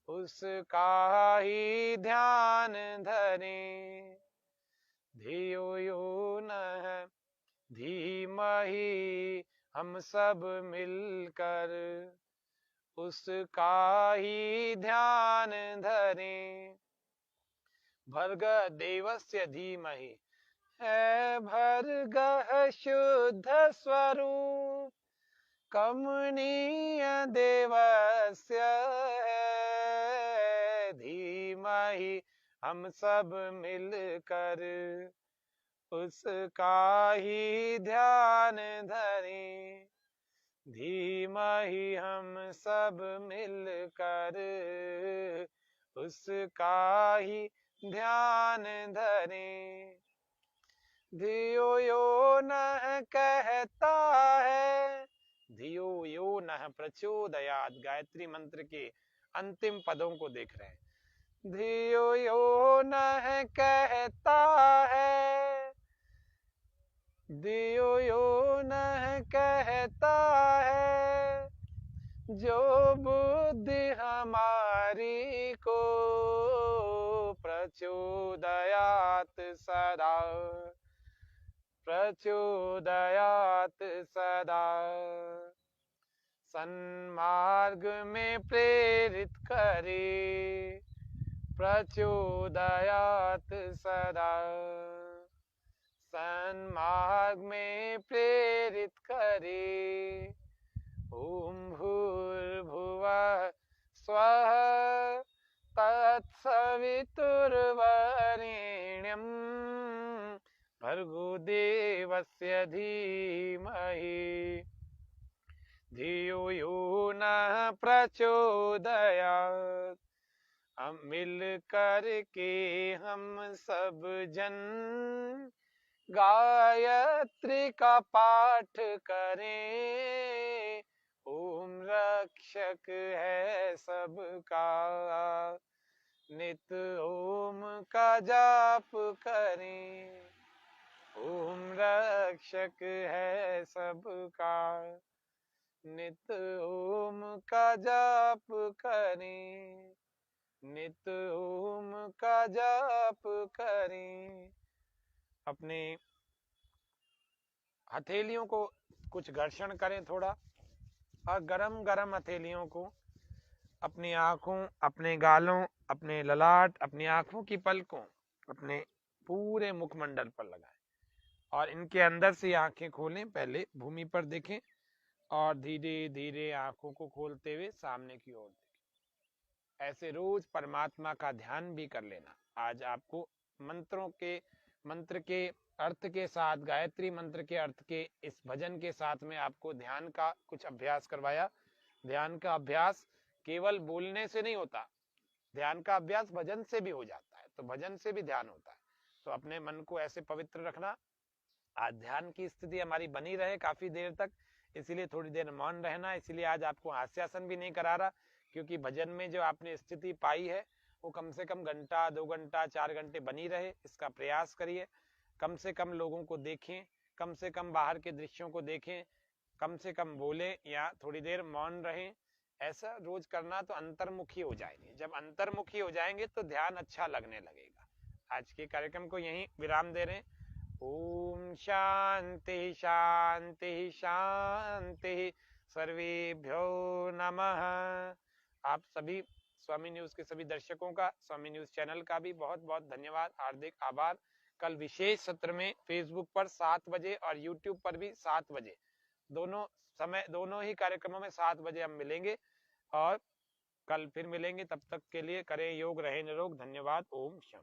उसका ही ध्यान धरें। धियो यो नः, धीमहि हम सब मिलकर उसका ही ध्यान धरें। भर्ग देवस्य धीमहि है, भर्गः शुद्ध स्वरूप कमनीय देवस्य है। धीमहि हम सब मिलकर उसका ही ध्यान धरें। धीमहि हम सब मिलकर उसका ही ध्यान धरें। धियो यो नः कहता है, धियो यो नः प्रचोदयात्। गायत्री मंत्र के अंतिम पदों को देख रहे हैं। धियो यो नः कहता है, धियो यो नः कहता है, जो बुद्धि हमारी को प्रचोदयात् सदा, प्रचोदयात् सदा। सन्मार्ग में प्रेरित करे, प्रचोदयात् सदा। सन्मार्ग में प्रेरित करे। ओम भूर्भुवः स्वः तत्सवितुर्वरेण्यं भर्गो देवस्य धीमहि धियो यो नः प्रचोदयात्। हम मिल कर के हम सब जन गायत्री का पाठ करें। ओम रक्षक है सबका, नित ओम का जाप करें। ओम रक्षक है सबका, नित ओम का जाप करें। नित ओम का जाप करें। अपने हथेलियों को कुछ घर्षण करें थोड़ा, और गरम गरम हथेलियों को अपनी आंखों, अपने गालों, अपने ललाट, अपनी आंखों की पलकों, अपने पूरे मुखमंडल पर लगाएं और इनके अंदर से आंखें खोलें, पहले भूमि पर देखें और धीरे धीरे आंखों को खोलते हुए सामने की ओर देखें। ऐसे रोज परमात्मा का ध्यान भी कर लेना। आज आपको मंत्र के अर्थ के साथ, गायत्री मंत्र के अर्थ के इस भजन के साथ में आपको ध्यान का कुछ अभ्यास करवाया। ध्यान का अभ्यास केवल बोलने से नहीं होता, ध्यान का अभ्यास भजन से भी हो जाता है, तो भजन से भी ध्यान होता है। तो अपने मन को ऐसे पवित्र रखना। आज ध्यान की स्थिति हमारी बनी रहे काफी देर तक, इसीलिए थोड़ी देर मौन रहना। इसीलिए आज आपको हास्यासन भी नहीं करा रहा, क्योंकि भजन में जो आपने स्थिति पाई है वो कम से कम घंटा, 2 घंटा, 4 घंटे बनी रहे, इसका प्रयास करिए। कम से कम लोगों को देखें, कम से कम बाहर के दृश्यों को देखें, कम से कम बोले या थोड़ी देर मौन रहें। ऐसा रोज करना तो अंतर्मुखी हो जाएंगे। जब अंतर्मुखी हो जाएंगे तो ध्यान अच्छा लगने लगेगा। आज के कार्यक्रम को यहीं विराम दे रहे हैं। ओम शांति शांति शांति, सर्वेभ्यो नमः। आप सभी स्वामी न्यूज के सभी दर्शकों का, स्वामी न्यूज चैनल का भी बहुत बहुत धन्यवाद, हार्दिक आभार। कल विशेष सत्र में फेसबुक पर 7 बजे और यूट्यूब पर भी 7 बजे, दोनों ही कार्यक्रमों में 7 बजे हम मिलेंगे और कल फिर मिलेंगे। तब तक के लिए करें योग, रहे निरोग। धन्यवाद। ओम शम।